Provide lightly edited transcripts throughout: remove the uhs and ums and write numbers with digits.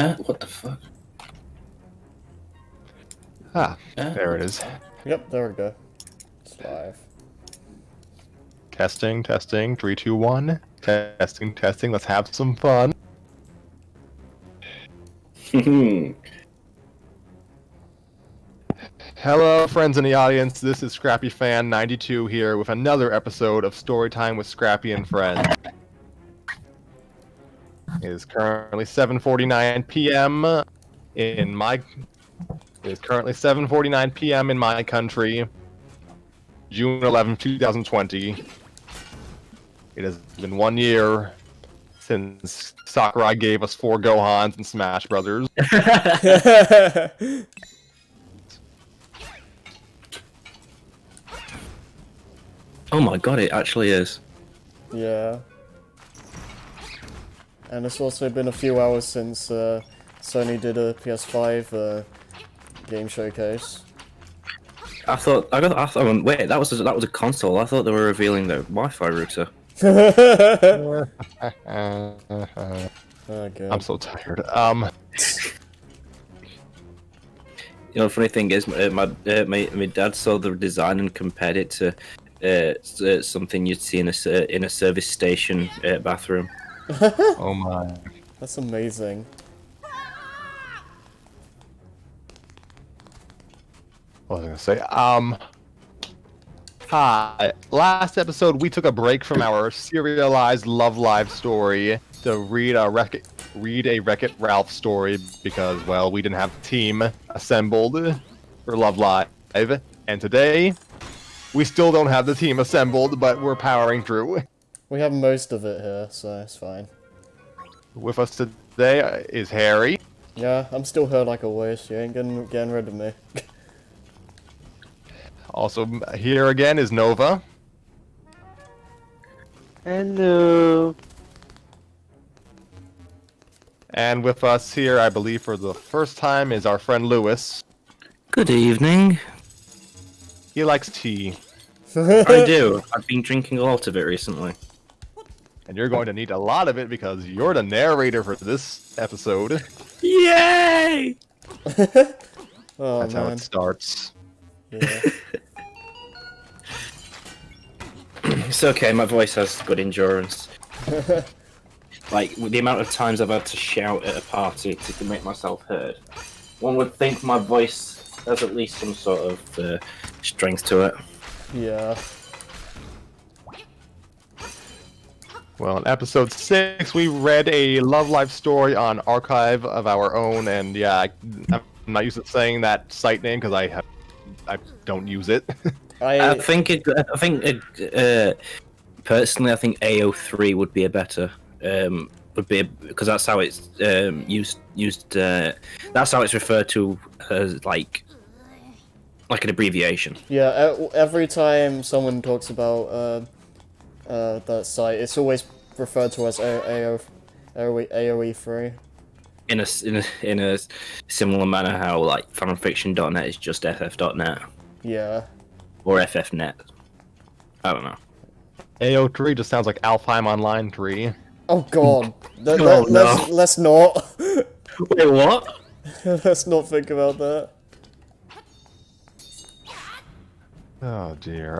What the fuck? There it is. Yep, there we go. It's live. Testing, testing, 3, 2, 1. Testing, testing, let's have some fun. Hello, friends in the audience. This is Scrappy Fan 92 here with another episode of Storytime with Scrappy and Friends. It is currently 7:49 p.m. in my. It is currently 7:49 p.m. in my country, June 11, 2020. It has been 1 year since Sakurai gave us 4 Gohans in Smash Brothers. Oh my god, it actually is. Yeah. And it's also been a few hours since Sony did a PS5 game showcase. I thought, wait, that was a console. I thought they were revealing the Wi-Fi router. Oh, God. I'm so tired. You know, the funny thing is, my dad saw the design and compared it to something you'd see in a service station bathroom. Oh my. That's amazing. What was I gonna say? Hi. Last episode, we took a break from our serialized Love Live story to read a Wreck-It Ralph story because, well, we didn't have a team assembled for Love Live. And today, we still don't have the team assembled, but we're powering through. We have most of it here, so it's fine. With us today is Harry. Yeah, I'm still here like always. You ain't getting rid of me. Also here again is Nova. Hello. And with us here, I believe for the first time, is our friend Lewis. Good evening. He likes tea. I do. I've been drinking a lot of it recently. And you're going to need a lot of it because you're the narrator for this episode. Yay! Oh, That's how man. it starts. Yeah. It's okay, my voice has good endurance. Like, with the amount of times I've had to shout at a party to make myself heard, one would think my voice has at least some sort of strength to it. Yeah. Well, in episode 6, we read a Love Live story on Archive of Our Own, and yeah, I'm not used to saying that site name because I don't use it. I think personally, I think AO3 would be a better because that's how it's used. That's how it's referred to as like an abbreviation. Yeah, every time someone talks about that site, it's always referred to as AOE3. In a similar manner, how like fanfiction.net is just ff.net Yeah. or ffnet. I don't know. AO3 just sounds like Alfheim Online 3. Oh God. Oh, no. Let's not. Wait, what? Let's not think about that. Oh dear.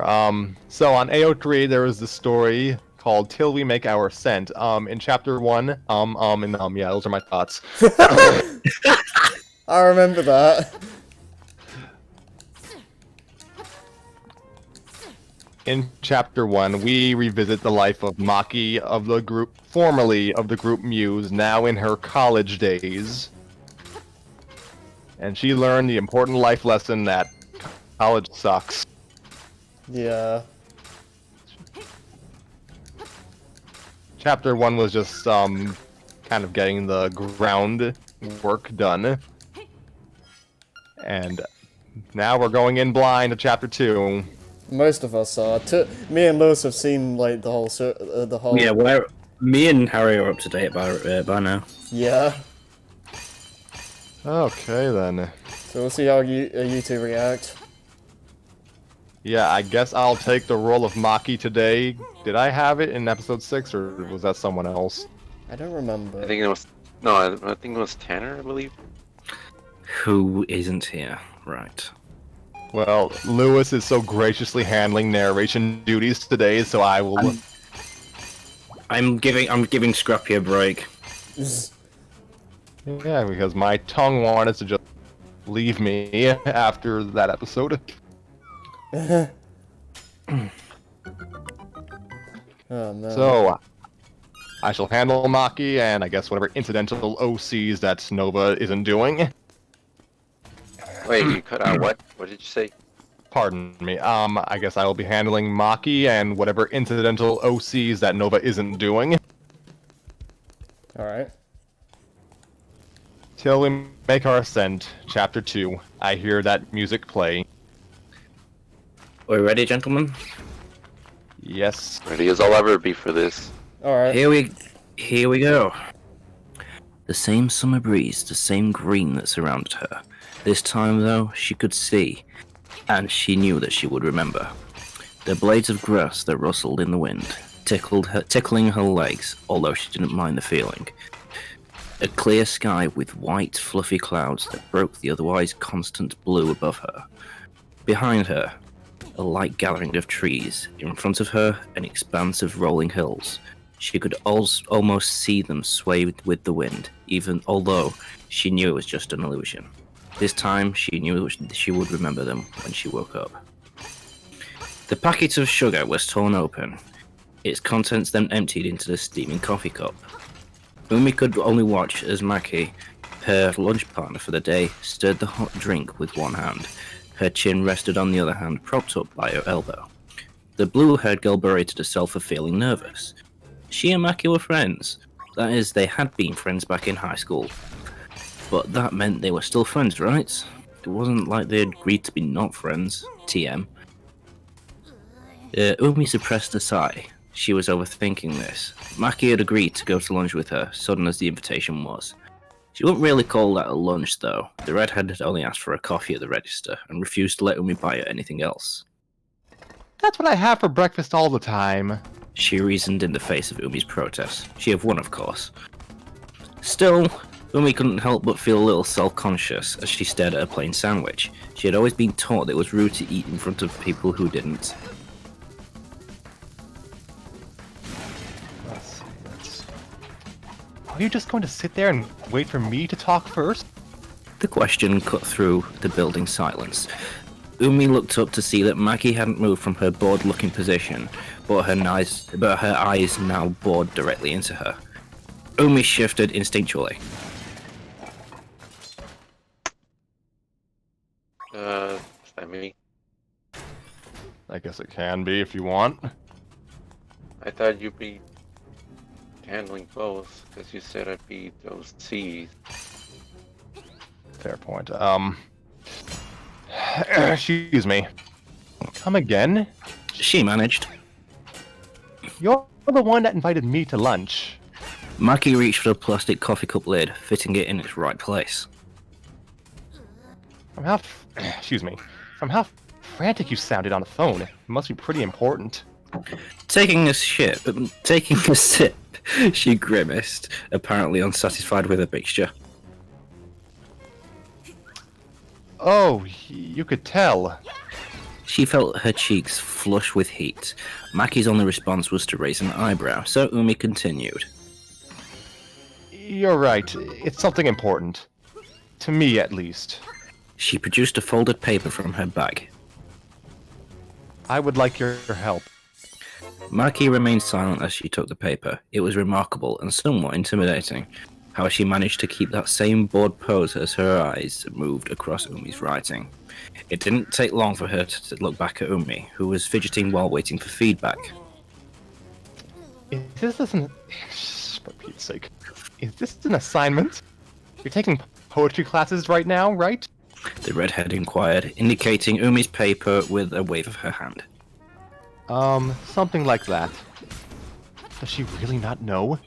So on AO3 there was this story called Till We Make Our Ascent. In chapter 1, and yeah, those are my thoughts. I remember that. In chapter 1, we revisit the life of Maki of the group, formerly of the group Muse, now in her college days. And she learned the important life lesson that college sucks. Yeah. Chapter 1 was just kind of getting the groundwork done. And now we're going in blind to chapter 2. Most of us are. Me and Lewis have seen like the whole. Yeah, me and Harry are up to date by now. Yeah. Okay then. So we'll see how you two react. Yeah, I guess I'll take the role of Maki today. Did I have it in episode 6, or was that someone else? I don't remember. I think it was No, I think it was Tanner, I believe. Who isn't here? Right. Well, Lewis is so graciously handling narration duties today, so I will. I'm giving Scrappy a break. Yeah, because my tongue wanted to just leave me after that episode. Oh no. So, I shall handle Maki and I guess whatever incidental OCs that Nova isn't doing. Wait, you cut out what? What did you say? Pardon me. I guess I will be handling Maki and whatever incidental OCs that Nova isn't doing. Alright. Till we make our ascent, Chapter 2. I hear that music play. Are we ready, gentlemen? Yes. Ready as I'll ever be for this. Alright. Here we go. The same summer breeze, the same green that surrounded her. This time, though, she could see, and she knew that she would remember. The blades of grass that rustled in the wind, tickling her legs, although she didn't mind the feeling. A clear sky with white, fluffy clouds that broke the otherwise constant blue above her. Behind her, a light gathering of trees. In front of her, an expanse of rolling hills. She could almost see them sway with the wind, even although she knew it was just an illusion. This time, she knew she would remember them when she woke up. The packet of sugar was torn open, its contents then emptied into the steaming coffee cup. Umi could only watch as Maki, her lunch partner for the day, stirred the hot drink with one hand. Her chin rested on the other hand, propped up by her elbow. The blue-haired girl berated herself for feeling nervous. She and Maki were friends. That is, they had been friends back in high school. But that meant they were still friends, right? It wasn't like they agreed to be not friends. TM. Umi suppressed a sigh. She was overthinking this. Maki had agreed to go to lunch with her, sudden as the invitation was. She wouldn't really call that a lunch, though. The redhead had only asked for a coffee at the register, and refused to let Umi buy her anything else. That's what I have for breakfast all the time. She reasoned in the face of Umi's protest. She had won, of course. Still, Umi couldn't help but feel a little self-conscious as she stared at a plain sandwich. She had always been taught that it was rude to eat in front of people who didn't. Are you just going to sit there and wait for me to talk first? The question cut through the building silence. Umi looked up to see that Maki hadn't moved from her bored-looking position, but her eyes now bored directly into her. Umi shifted instinctually. Is that me? I guess it can be if you want. I thought you'd be handling both, because you said I'd be those C's. Fair point. Excuse me. Come again? She managed. You're the one that invited me to lunch. Maki reached for the plastic coffee cup lid, fitting it in its right place. From how frantic you sounded on the phone, it must be pretty important. Taking a sip, she grimaced, apparently unsatisfied with her mixture. Oh, you could tell. She felt her cheeks flush with heat. Maki's only response was to raise an eyebrow, so Umi continued. You're right. It's something important. To me, at least. She produced a folded paper from her bag. I would like your help. Maki remained silent as she took the paper. It was remarkable and somewhat intimidating how she managed to keep that same bored pose as her eyes moved across Umi's writing. It didn't take long for her to look back at Umi, who was fidgeting while waiting for feedback. For Pete's sake. Is this an assignment? You're taking poetry classes right now, right? The redhead inquired, indicating Umi's paper with a wave of her hand. Something like that. Does she really not know?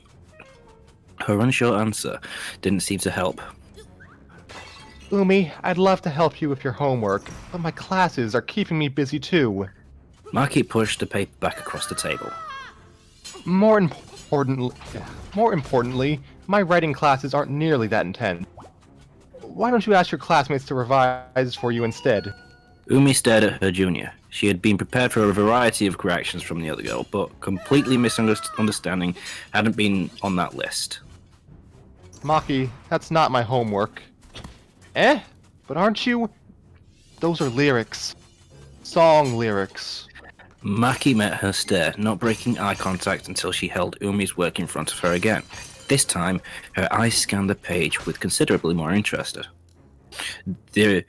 Her unsure answer didn't seem to help. Umi, I'd love to help you with your homework, but my classes are keeping me busy too. Maki pushed the paper back across the table. More importantly, My writing classes aren't nearly that intense. Why don't you ask your classmates to revise for you instead? Umi stared at her junior. She had been prepared for a variety of corrections from the other girl, but completely misunderstanding hadn't been on that list. Maki, that's not my homework. Eh? But aren't you? Those are lyrics. Song lyrics. Maki met her stare, not breaking eye contact until she held Umi's work in front of her again. This time, her eyes scanned the page with considerably more interest. The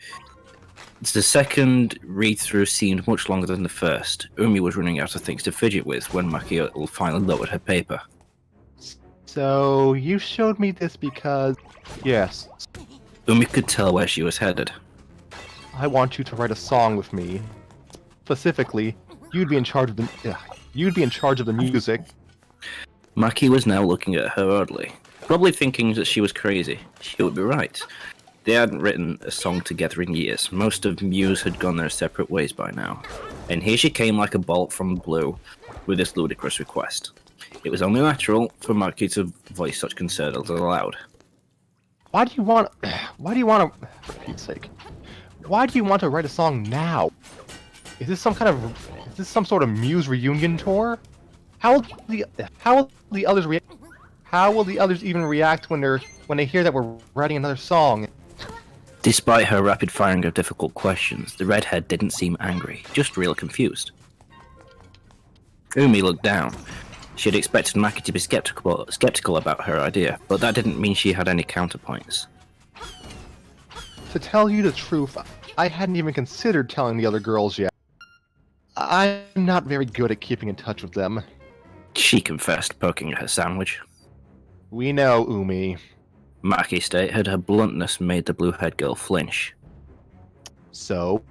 second read-through seemed much longer than the first. Umi was running out of things to fidget with when Maki finally lowered her paper. So, you showed me this because... Yes. Umi could tell where she was headed. I want you to write a song with me. Specifically, you'd be in charge of the music. Maki was now looking at her oddly, probably thinking that she was crazy. She would be right. They hadn't written a song together in years. Most of Muse had gone their separate ways by now. And here she came like a bolt from the blue with this ludicrous request. It was only natural for Maki to voice such concern aloud. Why do you want for Pete's sake, why do you want to write a song now? Is this some sort of Muse reunion tour? How will the others even react when they hear that we're writing another song? Despite her rapid firing of difficult questions, the redhead didn't seem angry, just real confused. Umi looked down. She had expected Maki to be skeptical about her idea, but that didn't mean she had any counterpoints. To tell you the truth, I hadn't even considered telling the other girls yet. I'm not very good at keeping in touch with them. She confessed, poking at her sandwich. We know, Umi. Maki stated her bluntness made the blue-haired girl flinch. So,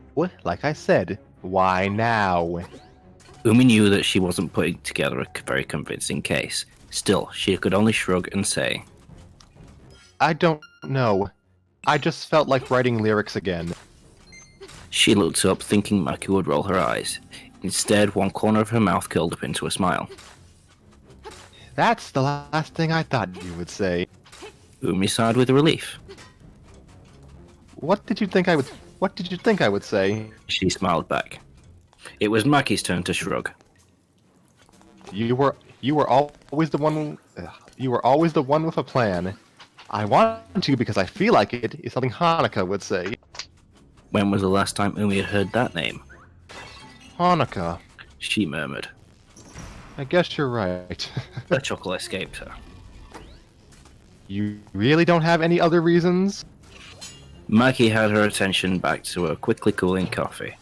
like I said, why now? Umi knew that she wasn't putting together a very convincing case. Still, she could only shrug and say, I don't know. I just felt like writing lyrics again. She looked up, thinking Maki would roll her eyes. Instead, one corner of her mouth curled up into a smile. That's the last thing I thought you would say. Umi sighed with relief. What did you think I would say? She smiled back. It was Maki's turn to shrug. You were always the one with a plan. I want to because I feel like it is something Hanukkah would say. When was the last time Umi had heard that name? Hanukkah. She murmured. I guess you're right. A chuckle escaped her. You really don't have any other reasons? Maki had her attention back to her quickly cooling coffee,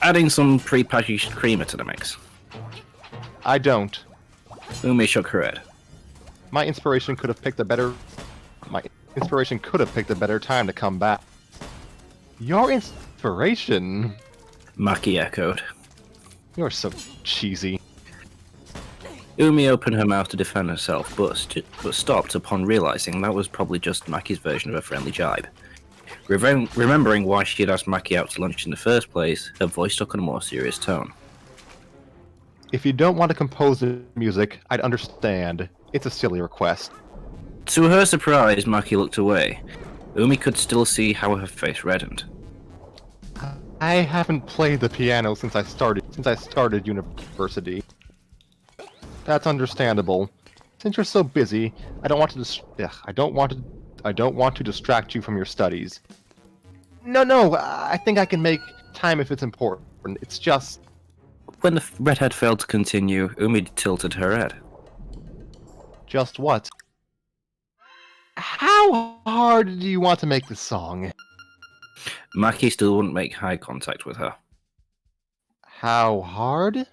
adding some pre-packaged creamer to the mix. I don't. Umi shook her head. My inspiration could have picked a better time to come back. Your inspiration? Maki echoed. You're so cheesy. Umi opened her mouth to defend herself, but stopped upon realizing that was probably just Maki's version of a friendly jibe. Remembering why she had asked Maki out to lunch in the first place, her voice took on a more serious tone. If you don't want to compose the music, I'd understand. It's a silly request. To her surprise, Maki looked away. Umi could still see how her face reddened. I haven't played the piano since I started university. That's understandable. Since you're so busy, I don't want to distract you from your studies. No, I think I can make time if it's important. It's just... When the redhead failed to continue, Umi tilted her head. Just what? How hard do you want to make this song? Maki still wouldn't make eye contact with her. How hard?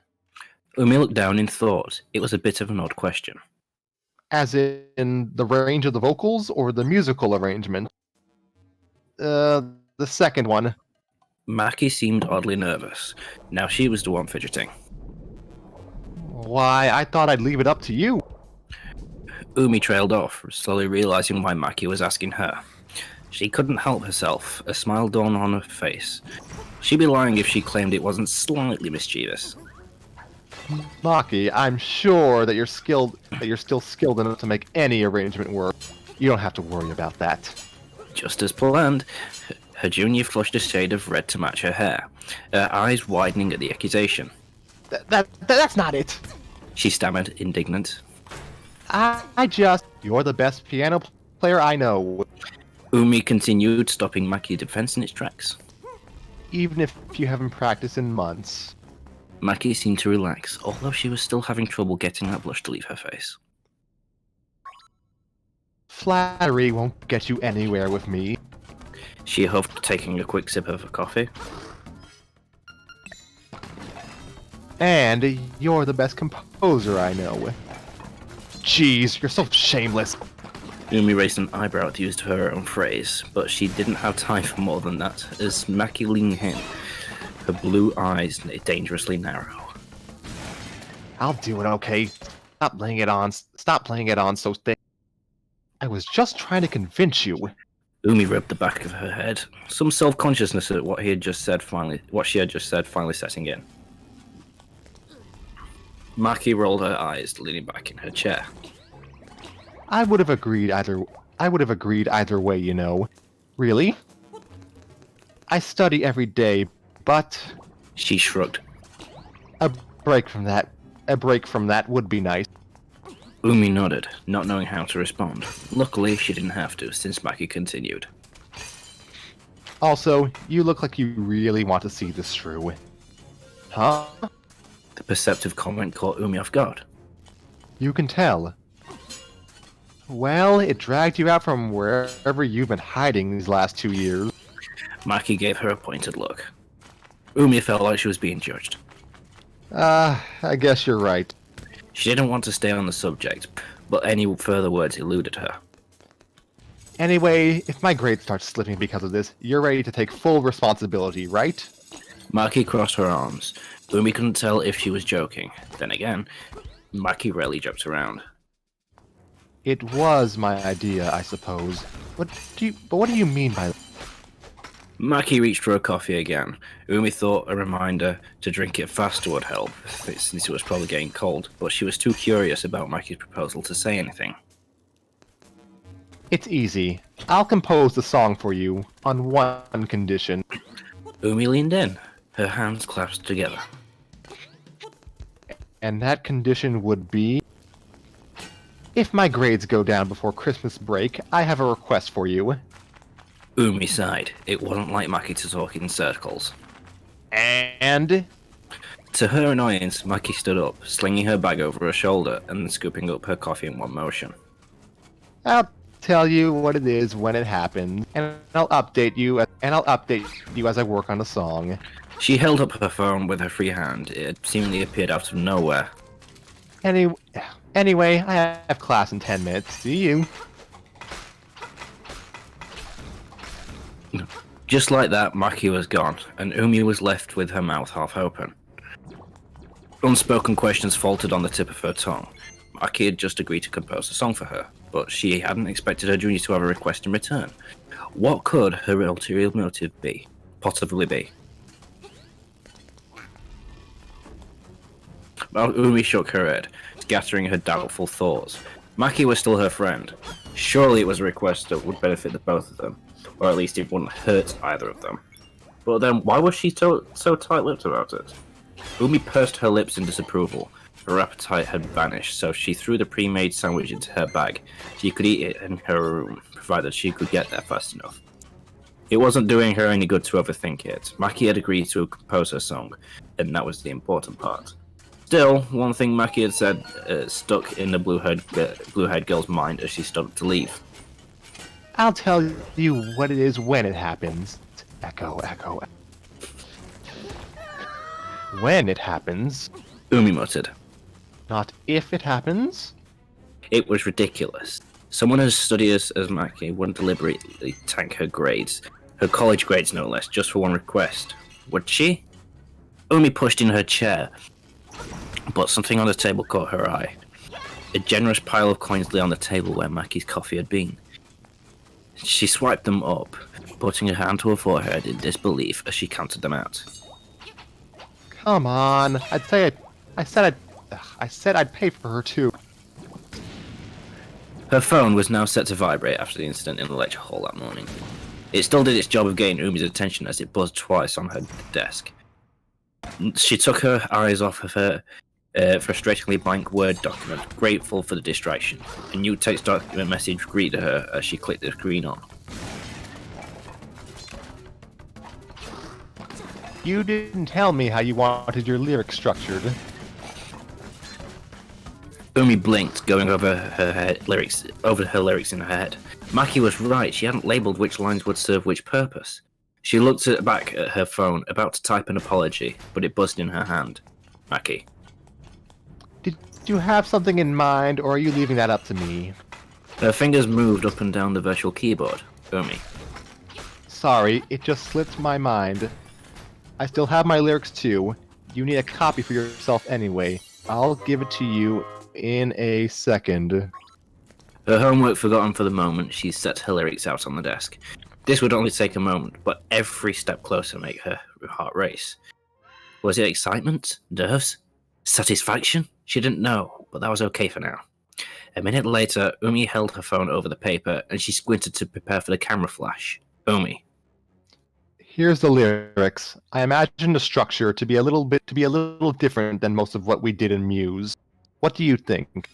Umi looked down in thought. It was a bit of an odd question. As in the range of the vocals or the musical arrangement? The second one. Maki seemed oddly nervous. Now she was the one fidgeting. Why, I thought I'd leave it up to you. Umi trailed off, slowly realizing why Maki was asking her. She couldn't help herself. A smile dawned on her face. She'd be lying if she claimed it wasn't slightly mischievous. Maki, I'm sure that you're still skilled enough to make any arrangement work. You don't have to worry about that. Just as planned, her junior flushed a shade of red to match her hair, her eyes widening at the accusation. That's not it. She stammered, indignant. You're the best piano player I know. Umi continued, stopping Maki's defense in its tracks. Even if you haven't practiced in months. Maki seemed to relax, although she was still having trouble getting that blush to leave her face. Flattery won't get you anywhere with me. She huffed, taking a quick sip of her coffee. And you're the best composer I know. Jeez, you're so shameless. Umi raised an eyebrow at the use of her own phrase, but she didn't have time for more than that, as Maki leaned in, her blue eyes dangerously narrow. I'll do it, okay? Stop playing it on so thick. I was just trying to convince you. Umi rubbed the back of her head, some self-consciousness at what she had just said finally setting in. Maki rolled her eyes, leaning back in her chair. I would have agreed either way, you know. Really? I study every day, but She shrugged. a break from that would be nice. Umi nodded, not knowing how to respond. Luckily, she didn't have to, since Maki continued. Also, you look like you really want to see this through. Huh? The perceptive comment caught Umi off guard. You can tell. Well, it dragged you out from wherever you've been hiding these last 2 years. Maki gave her a pointed look. Umi felt like she was being judged. I guess you're right. She didn't want to stay on the subject, but any further words eluded her. Anyway, if my grades start slipping because of this, you're ready to take full responsibility, right? Maki crossed her arms. Umi couldn't tell if she was joking. Then again, Maki rarely joked around. It was my idea, I suppose. But what do you mean by that? Maki reached for a coffee again. Umi thought a reminder to drink it faster would help, since it was probably getting cold, but she was too curious about Maki's proposal to say anything. It's easy. I'll compose the song for you, on one condition. Umi leaned in, her hands clasped together. And that condition would be... If my grades go down before Christmas break, I have a request for you. Umi sighed. It wasn't like Maki to talk in circles. And... To her annoyance, Maki stood up, slinging her bag over her shoulder and scooping up her coffee in one motion. I'll tell you what it is when it happens, and I'll update you as I work on the song. She held up her phone with her free hand. It seemingly appeared out of nowhere. Anyway, I have class in 10 minutes. See you. Just like that, Maki was gone, and Umi was left with her mouth half open. Unspoken questions faltered on the tip of her tongue. Maki had just agreed to compose a song for her, but she hadn't expected her junior to have a request in return. What could her ulterior motive be? Possibly be? Well, Umi shook her head, scattering her doubtful thoughts. Maki was still her friend. Surely it was a request that would benefit the both of them, or at least it wouldn't hurt either of them. But then, why was she so tight-lipped about it? Umi pursed her lips in disapproval. Her appetite had vanished, so she threw the pre-made sandwich into her bag. She could eat it in her room, provided she could get there fast enough. It wasn't doing her any good to overthink it. Maki had agreed to compose her song, and that was the important part. Still, one thing Maki had said stuck in the blue-haired girl's mind as she stood up to leave. I'll tell you what it is when it happens. Echo. When it happens. Umi muttered. Not if it happens. It was ridiculous. Someone as studious as Maki wouldn't deliberately tank her grades, her college grades no less, just for one request. Would she? Umi pushed in her chair, but something on the table caught her eye. A generous pile of coins lay on the table where Maki's coffee had been. She swiped them up, putting her hand to her forehead in disbelief as she counted them out. Come on, I'd say I said I'd pay for her too. Her phone was now set to vibrate after the incident in the lecture hall that morning. It still did its job of getting Umi's attention as it buzzed twice on her desk. She took her eyes off of her frustratingly blank Word document, grateful for the distraction. A new text document message greeted her as she clicked the screen on. You didn't tell me how you wanted your lyrics structured. Umi blinked, going over her lyrics in her head. Maki was right. She hadn't labelled which lines would serve which purpose. She looked back at her phone, about to type an apology, but it buzzed in her hand. Maki. Did you have something in mind, or are you leaving that up to me? Her fingers moved up and down the virtual keyboard. Umi. Sorry, it just slipped my mind. I still have my lyrics too. You need a copy for yourself anyway. I'll give it to you in a second. Her homework forgotten for the moment, she set her lyrics out on the desk. This would only take a moment, but every step closer made her heart race. Was it excitement? Nerves? Satisfaction? She didn't know, but that was okay for now. A minute later, Umi held her phone over the paper, and she squinted to prepare for the camera flash. Umi. Here's the lyrics. I imagined the structure to be a little different than most of what we did in Muse. What do you think?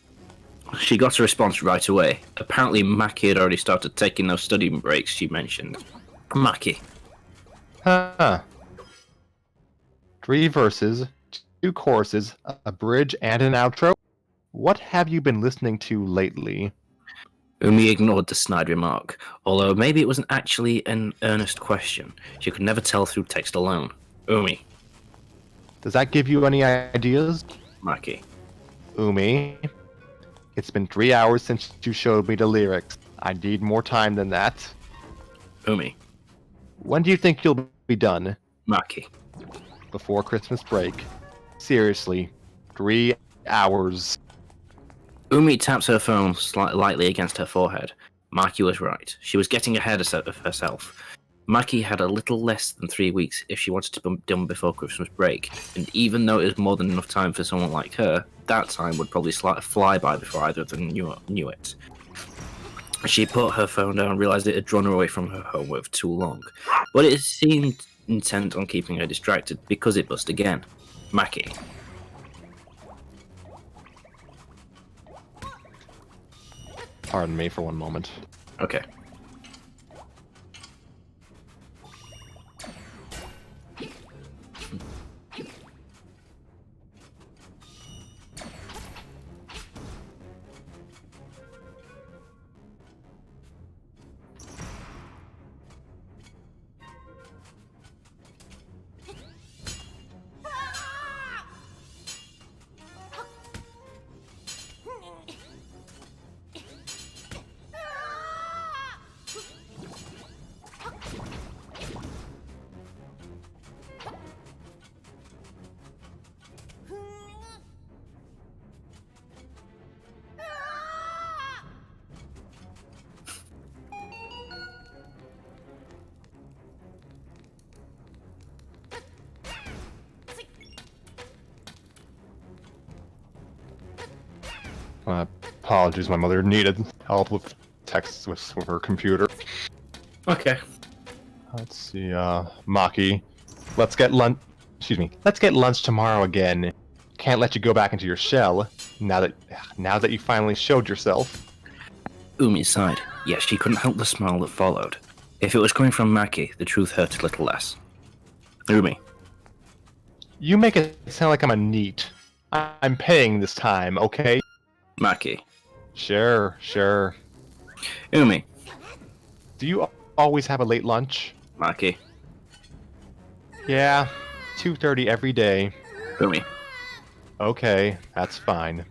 She got a response right away. Apparently, Maki had already started taking those study breaks she mentioned. Maki. Huh. 3 verses, 2 choruses, a bridge, and an outro? What have you been listening to lately? Umi ignored the snide remark, although maybe it wasn't actually an earnest question. She could never tell through text alone. Umi. Does that give you any ideas? Maki. Umi. It's been 3 hours since you showed me the lyrics. I need more time than that. Umi. When do you think you'll be done? Maki. Before Christmas break. Seriously. 3 hours. Umi tapped her phone lightly against her forehead. Maki was right. She was getting ahead of herself. Maki had a little less than 3 weeks if she wanted to be done before Christmas break, and even though it was more than enough time for someone like her, that time would probably fly by before either of them knew it. She put her phone down and realised it had drawn her away from her homework for too long, but it seemed intent on keeping her distracted because it buzzed again. Maki. Pardon me for one moment. Okay. Apologies, my mother needed help with texts with her computer. Okay. Let's see, Maki. Let's get lunch tomorrow again. Can't let you go back into your shell, now that you finally showed yourself. Umi sighed. Yes, she couldn't help the smile that followed. If it was coming from Maki, the truth hurt a little less. Umi. You make it sound like I'm a neat. I'm paying this time, okay? Maki. Sure. Umi. Do you always have a late lunch? Maki. Yeah, 2:30 every day. Umi. Okay, that's fine.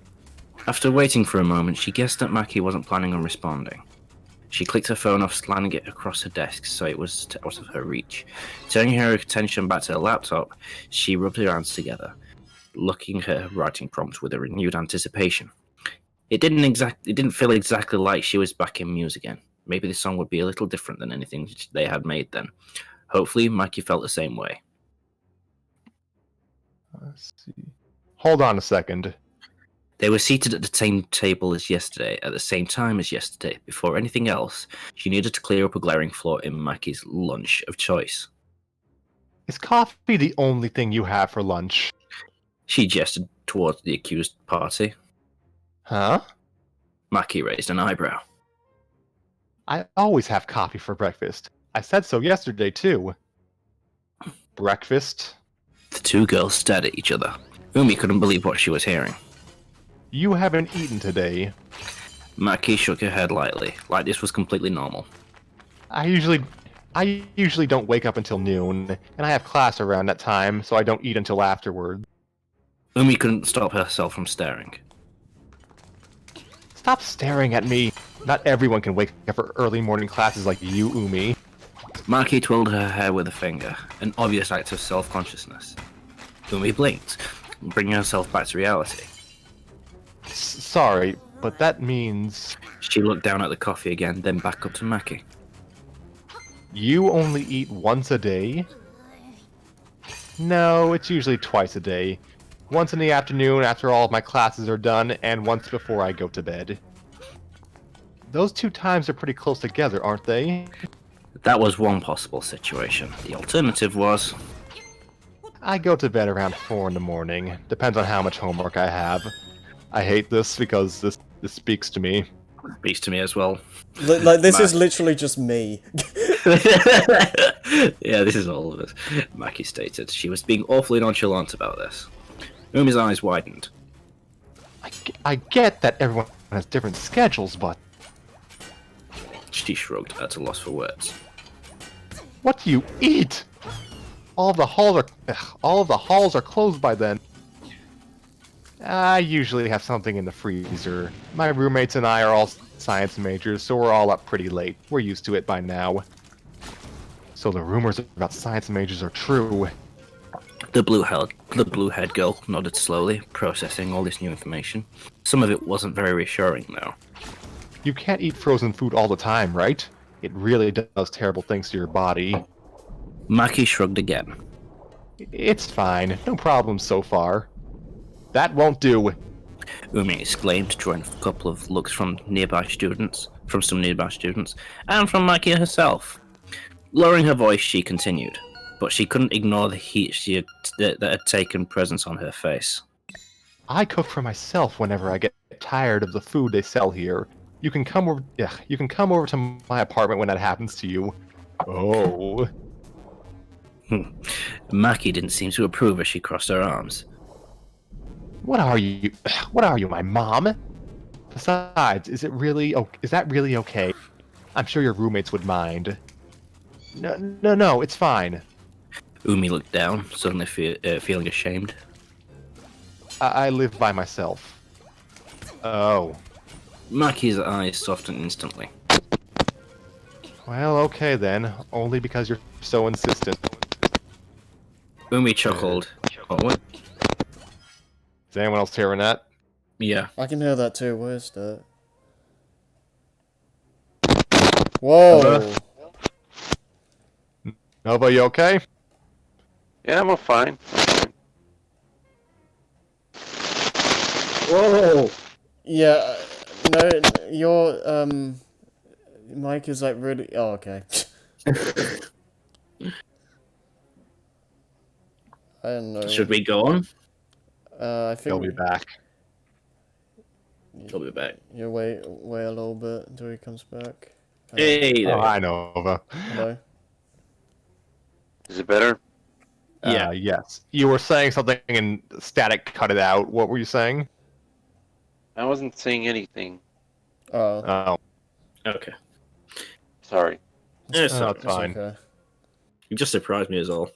After waiting for a moment, she guessed that Maki wasn't planning on responding. She clicked her phone off, slamming it across her desk so it was out of her reach. Turning her attention back to her laptop, she rubbed her hands together, looking at her writing prompts with a renewed anticipation. It didn't feel exactly like she was back in Muse again. Maybe the song would be a little different than anything they had made then. Hopefully, Mikey felt the same way. Let's see. Hold on a second. They were seated at the same table as yesterday, at the same time as yesterday. Before anything else, she needed to clear up a glaring flaw in Maki's lunch of choice. Is coffee the only thing you have for lunch? She gestured towards the accused party. Huh? Maki raised an eyebrow. I always have coffee for breakfast. I said so yesterday, too. Breakfast? The two girls stared at each other. Umi couldn't believe what she was hearing. You haven't eaten today. Maki shook her head lightly, like this was completely normal. I usually don't wake up until noon, and I have class around that time, so I don't eat until afterward. Umi couldn't stop herself from staring. Stop staring at me. Not everyone can wake up for early morning classes like you, Umi. Maki twirled her hair with a finger, an obvious act of self-consciousness. Umi blinked, bringing herself back to reality. Sorry, but that means... She looked down at the coffee again, then back up to Maki. You only eat once a day? No, it's usually twice a day. Once in the afternoon after all of my classes are done, and once before I go to bed. Those two times are pretty close together, aren't they? That was one possible situation. The alternative was... I go to bed around 4 in the morning. Depends on how much homework I have. I hate this because this speaks to me. Speaks to me as well. Like, this is literally just me. Yeah, this is all of us. Maki stated. She was being awfully nonchalant about this. Umi's eyes widened. I get that everyone has different schedules, but... She shrugged, at a loss for words. What do you eat? All of the halls are closed by then. I usually have something in the freezer. My roommates and I are all science majors, so we're all up pretty late. We're used to it by now. So the rumors about science majors are true. The blue-haired girl nodded slowly, processing all this new information. Some of it wasn't very reassuring, though. You can't eat frozen food all the time, right? It really does terrible things to your body. Maki shrugged again. It's fine. No problems so far. That won't do. Umi exclaimed, drawing a couple of looks from some nearby students, and from Maki herself. Lowering her voice, she continued, but she couldn't ignore the heat that had taken presence on her face. I cook for myself whenever I get tired of the food they sell here. You can come over to my apartment when that happens to you. Oh. Maki didn't seem to approve as she crossed her arms. What are you, my mom? Besides, is that really okay? I'm sure your roommates would mind. No, it's fine. Umi looked down, suddenly feeling ashamed. I live by myself. Oh. Maki's eyes softened instantly. Well, okay then. Only because you're so insistent. Umi chuckled. Oh, what? Is anyone else hearing that? Yeah. I can hear that too. Where's that? Whoa! Nova, you okay? Yeah, I'm fine. Whoa! Yeah, no, your mic is like really. Oh, okay. I don't know. Should we go on? I think He'll be back. He'll be back. You wait a little bit until he comes back. Hey there. Oh, hi, Nova. Hello. Is it better? Yeah. Yes. You were saying something and static cut it out. What were you saying? I wasn't saying anything. Oh. Oh. Okay. Sorry. It's Oh, it's fine. Okay. You just surprised me as all.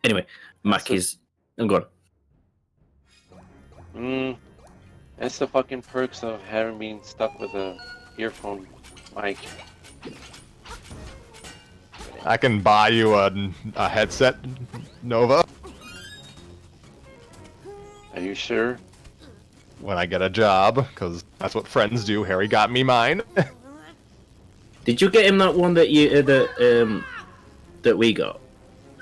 Anyway, Maki's... I'm gone. That's the fucking perks of having been stuck with a earphone mic. I can buy you a headset, Nova, Are you sure? when I get a job, because that's what friends do. Harry got me mine. Did you get him that one that that we got,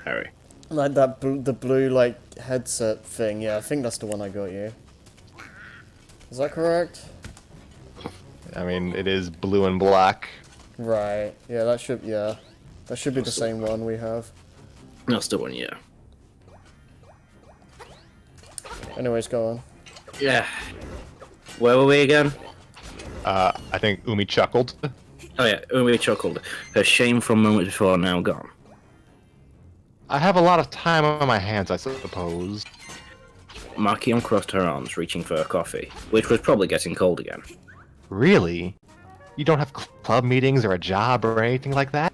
Harry? Like that, the blue like headset thing. Yeah, I think that's the one I got you. Is that correct? I mean, it is blue and black. Right. Yeah, that should. Yeah, that should be the same one we have. That's the one, yeah. Anyways, go on. Yeah. Where were we again? I think Umi chuckled. Oh yeah, Umi chuckled. Her shameful moment before now gone. I have a lot of time on my hands, I suppose. Maki uncrossed her arms, reaching for a coffee, which was probably getting cold again. Really? You don't have club meetings or a job or anything like that?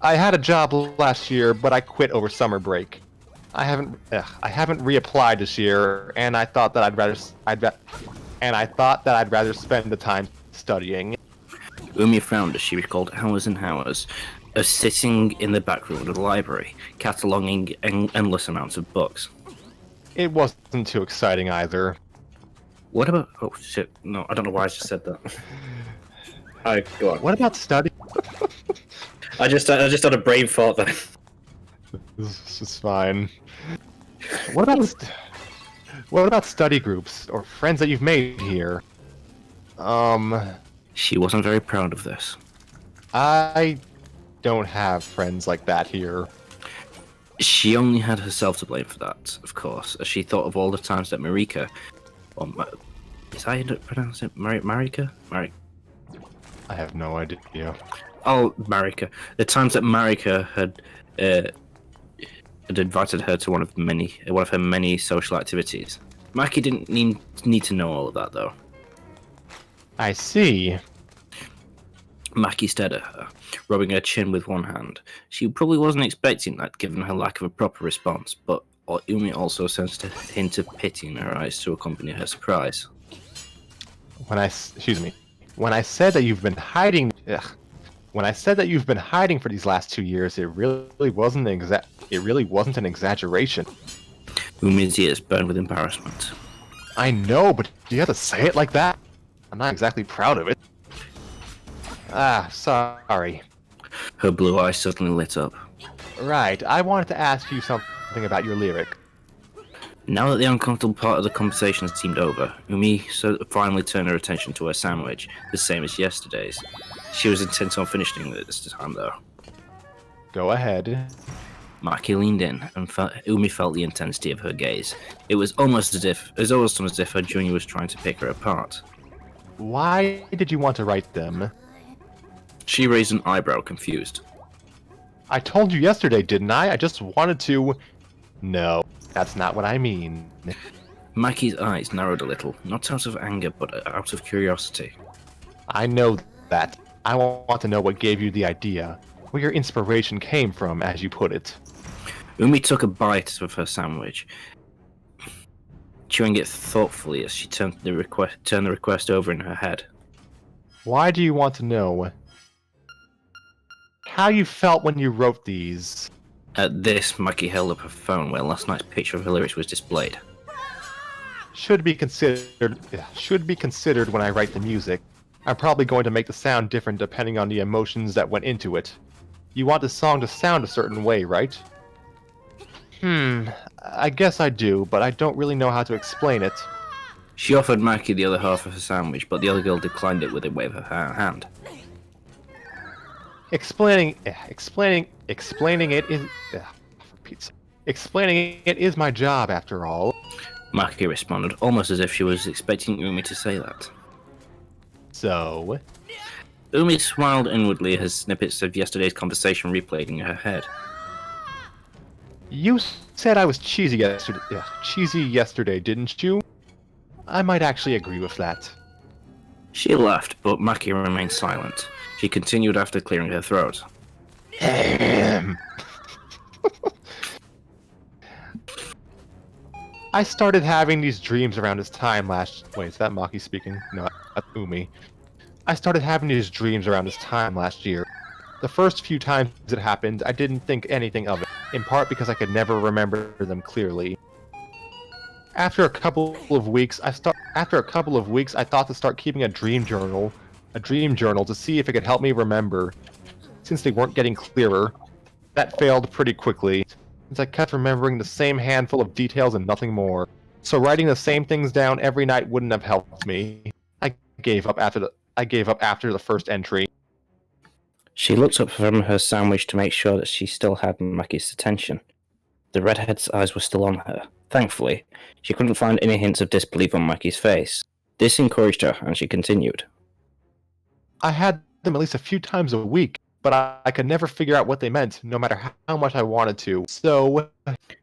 I had a job last year, but I quit over summer break. I haven't reapplied this year, and I thought that I'd rather spend the time studying. Umi frowned as she recalled hours and hours of sitting in the back room of the library, cataloguing endless amounts of books. It wasn't too exciting either. What about... Oh, shit. No, I don't know why I just said that. Alright, go on. What about study? I just had a brain thought then. This is fine. What about study groups or friends that you've made here? She wasn't very proud of this. I don't have friends like that here. She only had herself to blame for that, of course, as she thought of all the times that Marika... is I end up pronouncing it Marika? I have no idea. Oh, Marika. The times that Marika had invited her to one of her many social activities. Maki didn't need to know all of that, though. I see. Maki stared at her, rubbing her chin with one hand. She probably wasn't expecting that, given her lack of a proper response, but Umi also sensed a hint of pity in her eyes to accompany her surprise. When I said that you've been hiding... When I said that you've been hiding for these last 2 years, it really wasn't an exaggeration. Umi's ears burned with embarrassment. I know, but do you have to say it like that? I'm not exactly proud of it. Sorry. Her blue eyes suddenly lit up. Right, I wanted to ask you something about your lyric. Now that the uncomfortable part of the conversation seemed over, Umi finally turned her attention to her sandwich, the same as yesterday's. She was intent on finishing it this time, though. Go ahead. Maki leaned in, and Umi felt the intensity of her gaze. It was almost as if her junior was trying to pick her apart. Why did you want to write them? She raised an eyebrow, confused. I told you yesterday, didn't I? I just wanted to... No, that's not what I mean. Maki's eyes narrowed a little, not out of anger, but out of curiosity. I know that. I want to know what gave you the idea, where your inspiration came from, as you put it. Umi took a bite of her sandwich, chewing it thoughtfully as she turned the request over in her head. Why do you want to know how you felt when you wrote these? At this, Maki held up her phone where last night's picture of her lyrics was displayed. Should be considered when I write the music. I'm probably going to make the sound different depending on the emotions that went into it. You want the song to sound a certain way, right? I guess I do, but I don't really know how to explain it. She offered Maki the other half of her sandwich, but the other girl declined it with a wave of her hand. Explaining it is my job, after all. Maki responded, almost as if she was expecting Umi to say that. So? Umi smiled inwardly as snippets of yesterday's conversation replayed in her head. You said I was cheesy yesterday, didn't you? I might actually agree with that. She laughed, but Maki remained silent. She continued after clearing her throat. I started having these dreams around this time last... Wait, is that Maki speaking? No, that's Umi. I started having these dreams around this time last year. The first few times it happened, I didn't think anything of it, in part because I could never remember them clearly. After a couple of weeks, I thought to start keeping a dream journal to see if it could help me remember. Since they weren't getting clearer, that failed pretty quickly. since I kept remembering the same handful of details and nothing more. So writing the same things down every night wouldn't have helped me. I gave up after the first entry. She looked up from her sandwich to make sure that she still had Mackie's attention. The redhead's eyes were still on her. Thankfully, she couldn't find any hints of disbelief on Mackie's face. This encouraged her, and she continued. I had them at least a few times a week, but I could never figure out what they meant, no matter how much I wanted to. So...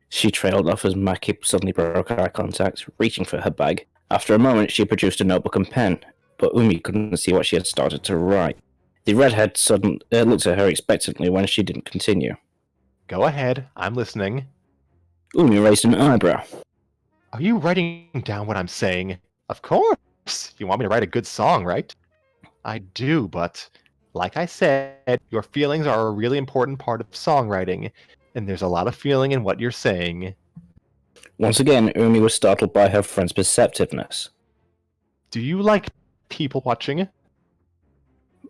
She trailed off as Mackie suddenly broke eye contact, reaching for her bag. After a moment, she produced a notebook and pen, but Umi couldn't see what she had started to write. The redhead suddenly looked at her expectantly when she didn't continue. Go ahead, I'm listening. Umi raised an eyebrow. Are you writing down what I'm saying? Of course! You want me to write a good song, right? I do, but like I said, your feelings are a really important part of songwriting, and there's a lot of feeling in what you're saying. Once again, Umi was startled by her friend's perceptiveness. Do you like people watching?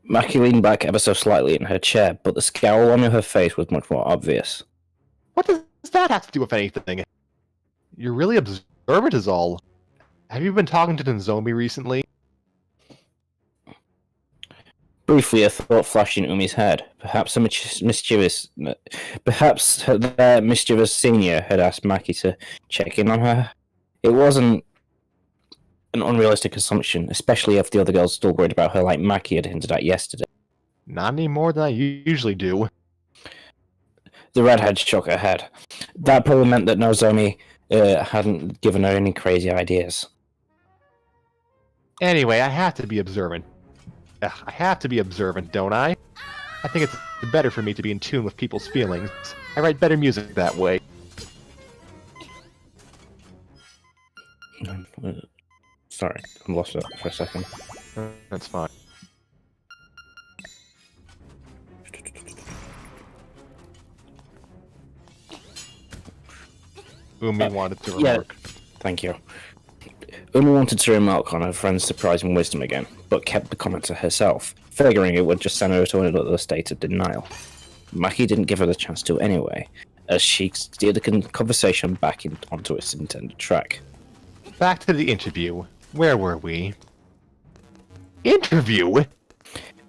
Mackie leaned back ever so slightly in her chair, but the scowl on her face was much more obvious. What does that have to do with anything? You're really observant is all. Have you been talking to Nozomi recently? Briefly, a thought flashed in Umi's head. Perhaps their mischievous senior had asked Mackie to check in on her. It wasn't an unrealistic assumption, especially if the other girls still worried about her like Mackie had hinted at yesterday. Not any more than I usually do. The redhead shook her head. That probably meant that Nozomi hadn't given her any crazy ideas. Anyway, I have to be observant. I have to be observant, don't I? I think it's better for me to be in tune with people's feelings. I write better music that way. Sorry, I lost it for a second. That's fine. Umi wanted to remark. Thank you. Umi wanted to remark on her friend's surprising wisdom again, but kept the comment to herself, figuring it would just send her to another state of denial. Mackie didn't give her the chance to anyway, as she steered the conversation back onto its intended track. Back to the interview. Where were we? Interview?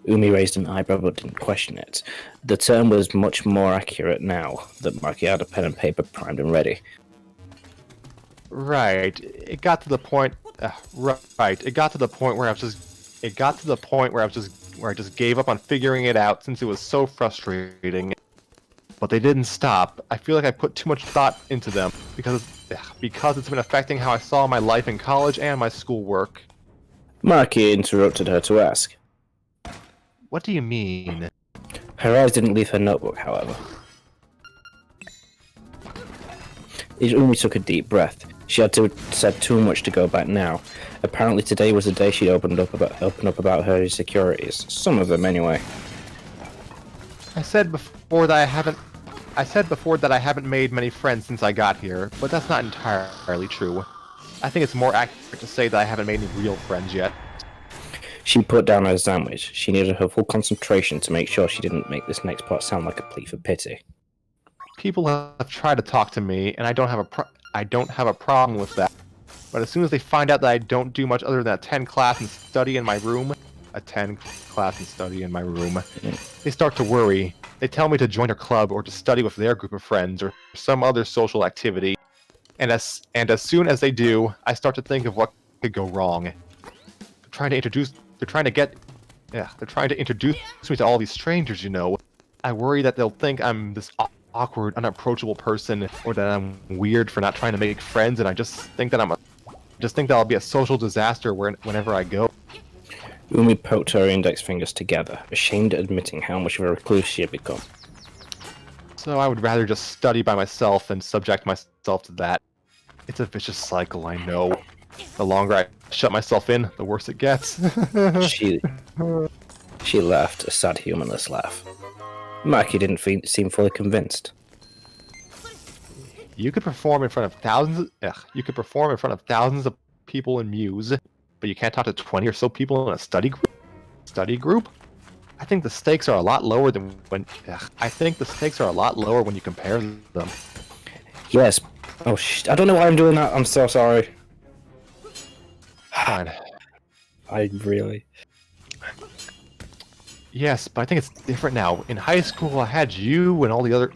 Umi raised an eyebrow but didn't question it. The term was much more accurate now that Mackie had a pen and paper primed and ready. Right. It got to the point. Right. It got to the point where I just gave up on figuring it out since it was so frustrating. But they didn't stop. I feel like I put too much thought into them because it's been affecting how I saw my life in college and my schoolwork. Mackie interrupted her to ask. What do you mean? Her eyes didn't leave her notebook, however. Umi took a deep breath. She had said too much to go back now. Apparently today was the day she'd opened up about her insecurities. Some of them, anyway. I said before that I haven't made many friends since I got here, but that's not entirely true. I think it's more accurate to say that I haven't made any real friends yet. She put down her sandwich. She needed her full concentration to make sure she didn't make this next part sound like a plea for pity. People have tried to talk to me, and I don't have a problem with that. But as soon as they find out that I don't do much other than attend class and study in my room, they start to worry. They tell me to join a club or to study with their group of friends or some other social activity. And as soon as they do, I start to think of what could go wrong. They're trying to introduce me to all these strangers, you know. I worry that they'll think I'm this awkward, unapproachable person, or that I'm weird for not trying to make friends, and I just think that I'll be a social disaster whenever I go. Umi poked her index fingers together, ashamed at admitting how much of a recluse she had become. So I would rather just study by myself than subject myself to that. It's a vicious cycle, I know. The longer I shut myself in, the worse it gets. She laughed, a sad, humorless laugh. Mackie didn't seem fully convinced. You could perform in front of thousands of people in Muse, but you can't talk to 20 or so people in a study group? I think the stakes are a lot lower when you compare them. Yes. Oh, I don't know why I'm doing that. I'm so sorry. Fine. I really... Yes, but I think it's different now. In high school, I had you and all the other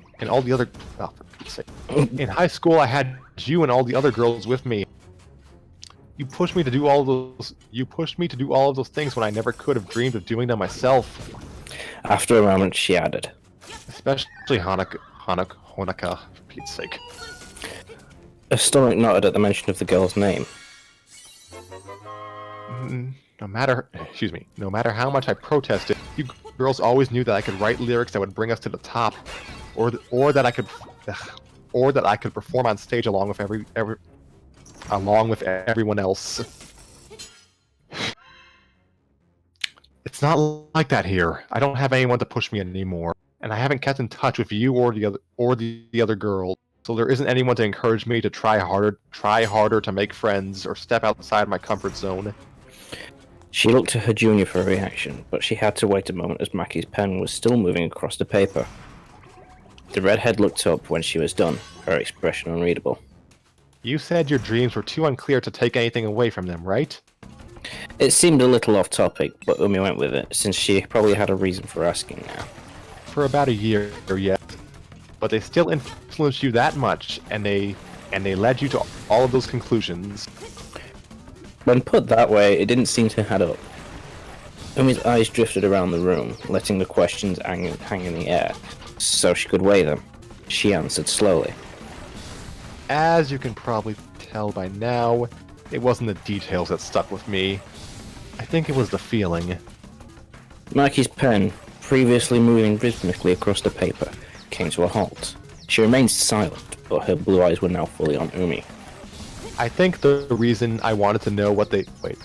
Oh, for Pete's sake. In high school, I had you and all the other girls with me. You pushed me to do all those. You pushed me to do all of those things when I never could have dreamed of doing them myself. After a moment, she added, Especially Honoka, for Pete's sake. her stomach nodded at the mention of the girl's name. No matter how much I protested, you girls always knew that I could write lyrics that would bring us to the top, or that I could perform on stage along with everyone else. It's not like that here. I don't have anyone to push me anymore, and I haven't kept in touch with you or the other girl. So there isn't anyone to encourage me to try harder to make friends or step outside my comfort zone. She looked to her junior for a reaction, but she had to wait a moment as Mackie's pen was still moving across the paper. The redhead looked up when she was done, her expression unreadable. You said your dreams were too unclear to take anything away from them, right? It seemed a little off topic, but Umi went with it, since she probably had a reason for asking now. For about a year yet. But they still influenced you that much, and they led you to all of those conclusions. When put that way, it didn't seem to add up. Umi's eyes drifted around the room, letting the questions hang in the air, so she could weigh them. She answered slowly. As you can probably tell by now, it wasn't the details that stuck with me. I think it was the feeling. Mackie's pen, previously moving rhythmically across the paper, came to a halt. She remained silent, but her blue eyes were now fully on Umi. I think the reason I wanted to know what they... Wait.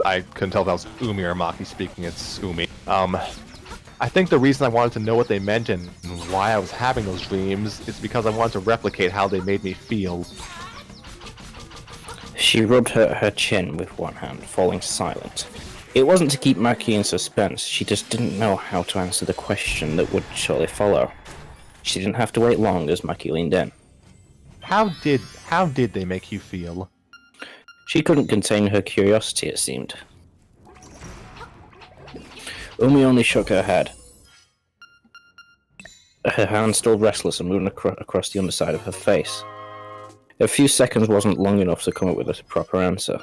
I couldn't tell if that was Umi or Maki speaking. It's Umi. I think the reason I wanted to know what they meant and why I was having those dreams is because I wanted to replicate how they made me feel. She rubbed her chin with one hand, falling silent. It wasn't to keep Mackie in suspense, she just didn't know how to answer the question that would surely follow. She didn't have to wait long as Mackie leaned in. How did they make you feel? She couldn't contain her curiosity, it seemed. Umi only shook her head. Her hand still restless and moving across the underside of her face. A few seconds wasn't long enough to come up with a proper answer.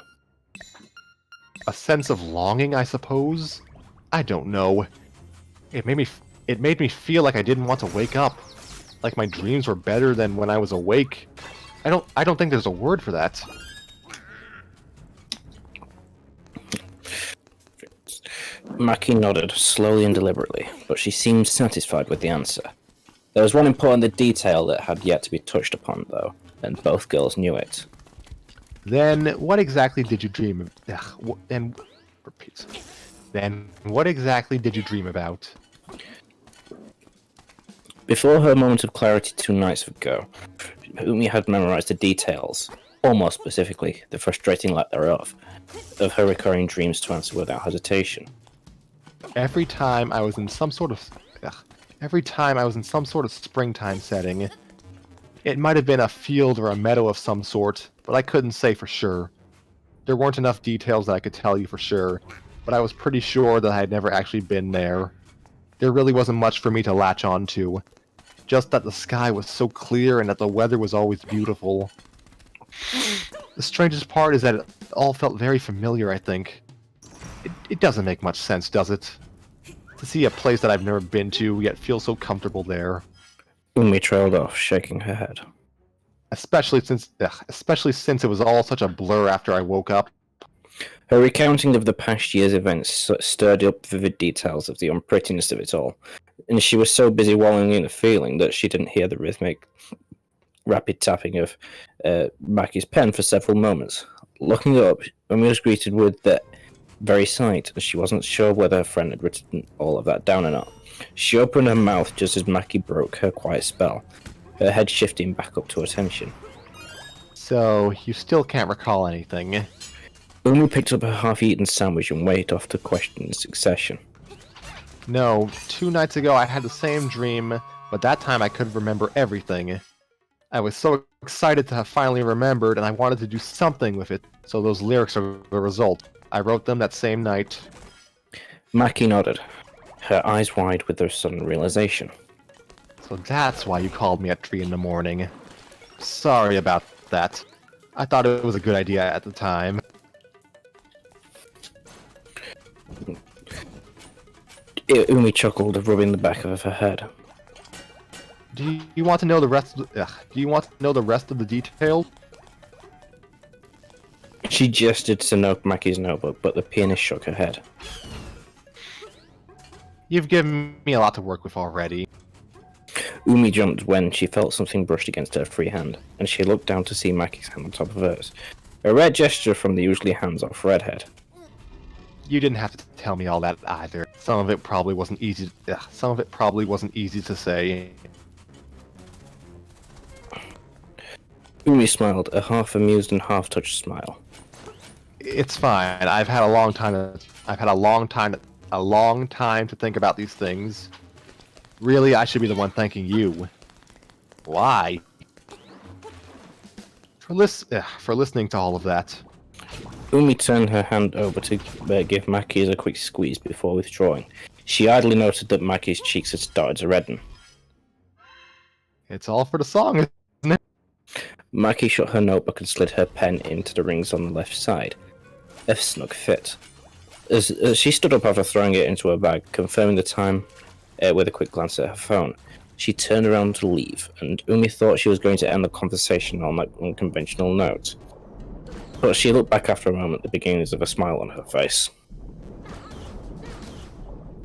A sense of longing, I suppose? I don't know. It made me feel like I didn't want to wake up. Like my dreams were better than when I was awake. I don't think there's a word for that. Mackie nodded, slowly and deliberately, but she seemed satisfied with the answer. There was one important detail that had yet to be touched upon, though, and both girls knew it. Then what exactly did you dream of? Then what exactly did you dream about? Before her moment of clarity 2 nights ago, Umi had memorized the details, almost specifically, the frustrating lack thereof, of her recurring dreams to answer without hesitation. Every time I was in some sort of springtime setting, it might have been a field or a meadow of some sort, but I couldn't say for sure. There weren't enough details that I could tell you for sure, but I was pretty sure that I had never actually been there. There really wasn't much for me to latch on to. Just that the sky was so clear and that the weather was always beautiful. The strangest part is that it all felt very familiar, I think. It doesn't make much sense, does it? To see a place that I've never been to, yet feel so comfortable there. Umi trailed off, shaking her head. Especially since it was all such a blur after I woke up. Her recounting of the past year's events stirred up vivid details of the unprettiness of it all, and she was so busy wallowing in the feeling that she didn't hear the rhythmic, rapid tapping of Mackie's pen for several moments. Looking up, Umi was greeted with the very sight, and she wasn't sure whether her friend had written all of that down or not. She opened her mouth just as Mackie broke her quiet spell, her head shifting back up to attention. So, you still can't recall anything? Umi picked up her half-eaten sandwich and waited off the question in succession. No, 2 nights ago I had the same dream, but that time I couldn't remember everything. I was so excited to have finally remembered, and I wanted to do something with it, so those lyrics are the result. I wrote them that same night. Maki nodded, her eyes wide with her sudden realization. So that's why you called me at 3 in the morning. Sorry about that. I thought it was a good idea at the time. Umi chuckled, rubbing the back of her head. Do you want to know the rest? Do you want to know the rest of the details? She gestured to Maki's notebook, but the pianist shook her head. You've given me a lot to work with already. Umi jumped when she felt something brushed against her free hand, and she looked down to see Maki's hand on top of hers. A rare gesture from the usually hands-off redhead. You didn't have to tell me all that either. Some of it probably wasn't easy. Some of it probably wasn't easy to say. Umi smiled, a half-amused and half-touched smile. It's fine. I've had a long time to think about these things. Really, I should be the one thanking you. Why? For listening to all of that. Umi turned her hand over to give Maki's a quick squeeze before withdrawing. She idly noted that Maki's cheeks had started to redden. It's all for the song, isn't it? Maki shut her notebook and slid her pen into the rings on the left side. A snug fit. As she stood up after throwing it into her bag, confirming the time with a quick glance at her phone, she turned around to leave, and Umi thought she was going to end the conversation on that unconventional note. But she looked back after a moment, the beginnings of a smile on her face.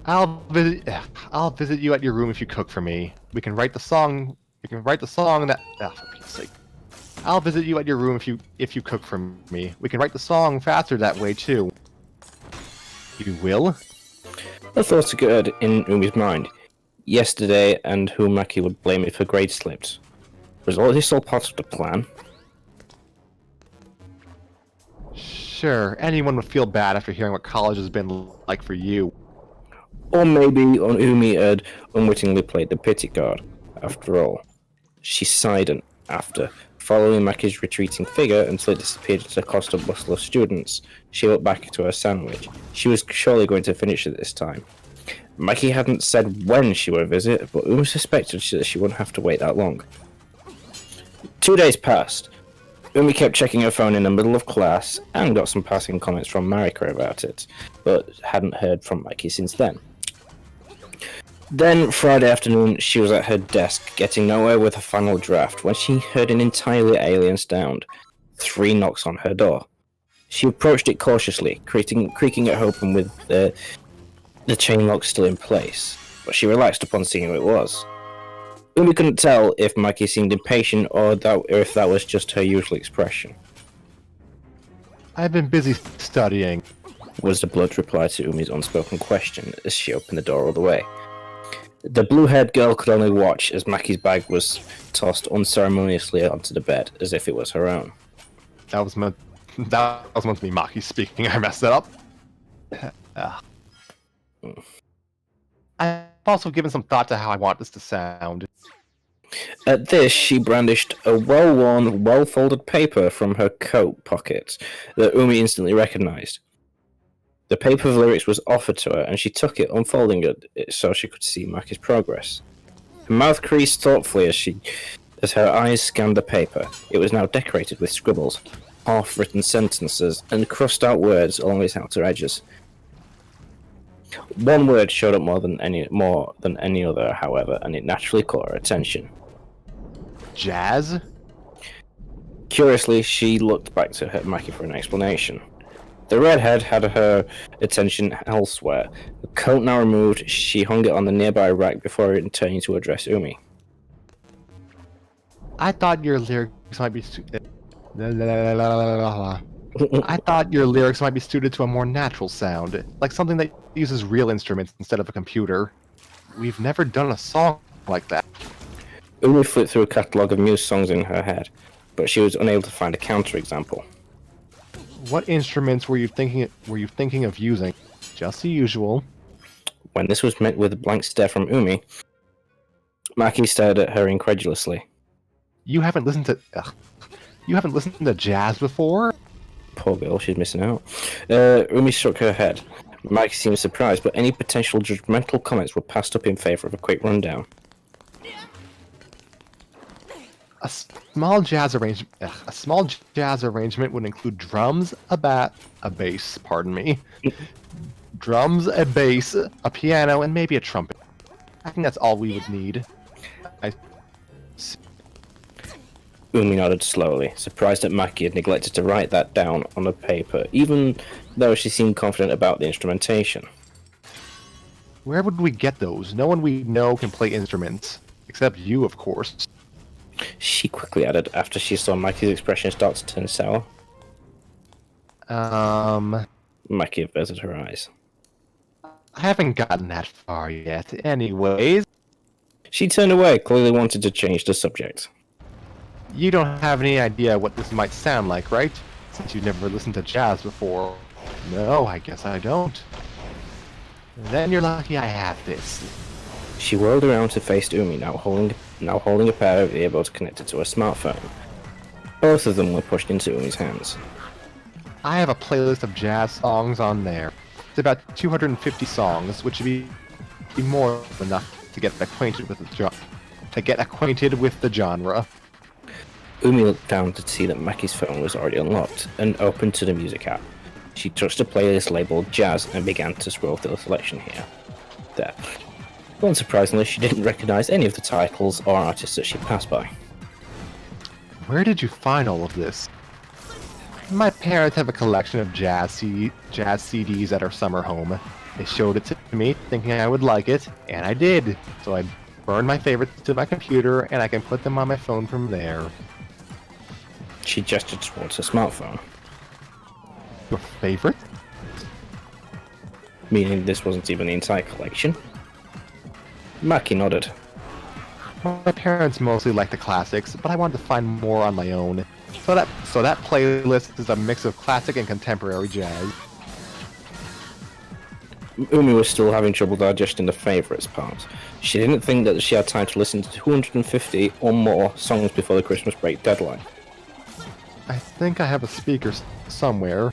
I'll visit you at your room if you cook for me. We can write the song. That. For Pete's sake. I'll visit you at your room if you cook for me. We can write the song faster that way too. You will? A thought occurred in Umi's mind. Yesterday, and who Maki would blame if her grade slipped. Was all this all part of the plan? Sure, anyone would feel bad after hearing what college has been like for you. Or maybe Umi had unwittingly played the pity card. After all, she sighed and after, following Maki's retreating figure until it disappeared into the constant bustle of students, she looked back to her sandwich. She was surely going to finish it this time. Maki hadn't said when she would visit, but Umi suspected that she wouldn't have to wait that long. 2 days passed. Umi kept checking her phone in the middle of class and got some passing comments from Marika about it, but hadn't heard from Maki since then. Then, Friday afternoon, she was at her desk, getting nowhere with her final draft, when she heard an entirely alien sound. 3 knocks on her door. She approached it cautiously, creaking it open with the chain lock still in place, but she relaxed upon seeing who it was. Umi couldn't tell if Maki seemed impatient or if that was just her usual expression. I've been busy studying, Was the blunt reply to Umi's unspoken question as she opened the door all the way. The blue-haired girl could only watch as Maki's bag was tossed unceremoniously onto the bed, as if it was her own. That was meant to be Maki speaking. I messed that up. I've also given some thought to how I want this to sound. At this, she brandished a well-worn, well-folded paper from her coat pocket that Umi instantly recognized. The paper of lyrics was offered to her, and she took it, unfolding it so she could see Maki's progress. Her mouth creased thoughtfully as her eyes scanned the paper. It was now decorated with scribbles, half-written sentences, and crossed-out words along its outer edges. One word showed up more than any other, however, and it naturally caught her attention. Jazz? Curiously, she looked back to Maki for an explanation. The redhead had her attention elsewhere. The coat now removed, she hung it on the nearby rack before turning to address Umi. I thought your lyrics might be I thought your lyrics might be suited to a more natural sound, like something that uses real instruments instead of a computer. We've never done a song like that. Umi flipped through a catalogue of Muse songs in her head, but she was unable to find a counterexample. What instruments were you thinking of using? Just the usual. When this was met with a blank stare from Umi, Maki stared at her incredulously. You haven't listened to jazz before? Poor girl, she's missing out. Umi shook her head. Maki seemed surprised, but any potential judgmental comments were passed up in favor of a quick rundown. A small jazz arrangement would include drums, a bass, pardon me. Drums, a bass, a piano, and maybe a trumpet. I think that's all we would need. Umi nodded slowly, surprised that Maki had neglected to write that down on a paper, even though she seemed confident about the instrumentation. Where would we get those? No one we know can play instruments. Except you, of course. She quickly added, after she saw Maki's expression start to turn sour. Maki averted her eyes. I haven't gotten that far yet. Anyways, She turned away, clearly wanted to change the subject. you don't have any idea what this might sound like, right? Since you've never listened to jazz before. No, I guess I don't. Then you're lucky I have this. She whirled around to face Umi, now holding a pair of earbuds connected to a smartphone. Both of them were pushed into Umi's hands. I have a playlist of jazz songs on there. It's about 250 songs, which would be more than enough to get acquainted with the genre. Umi looked down to see that Maki's phone was already unlocked and opened to the music app. She touched a playlist labeled Jazz and began to scroll through the selection here. There. Unsurprisingly, she didn't recognize any of the titles or artists that she passed by. Where did you find all of this? My parents have a collection of jazz CDs at our summer home. They showed it to me, thinking I would like it, and I did. So I burned my favorites to my computer, and I can put them on my phone from there. She gestured towards her smartphone, Your favorite? meaning this wasn't even the entire collection. Maki nodded. My parents mostly like the classics, but I wanted to find more on my own. So that playlist is a mix of classic and contemporary jazz. Umi was still having trouble digesting the favorites part. She didn't think that she had time to listen to 250 or more songs before the Christmas break deadline. I think I have a speaker somewhere.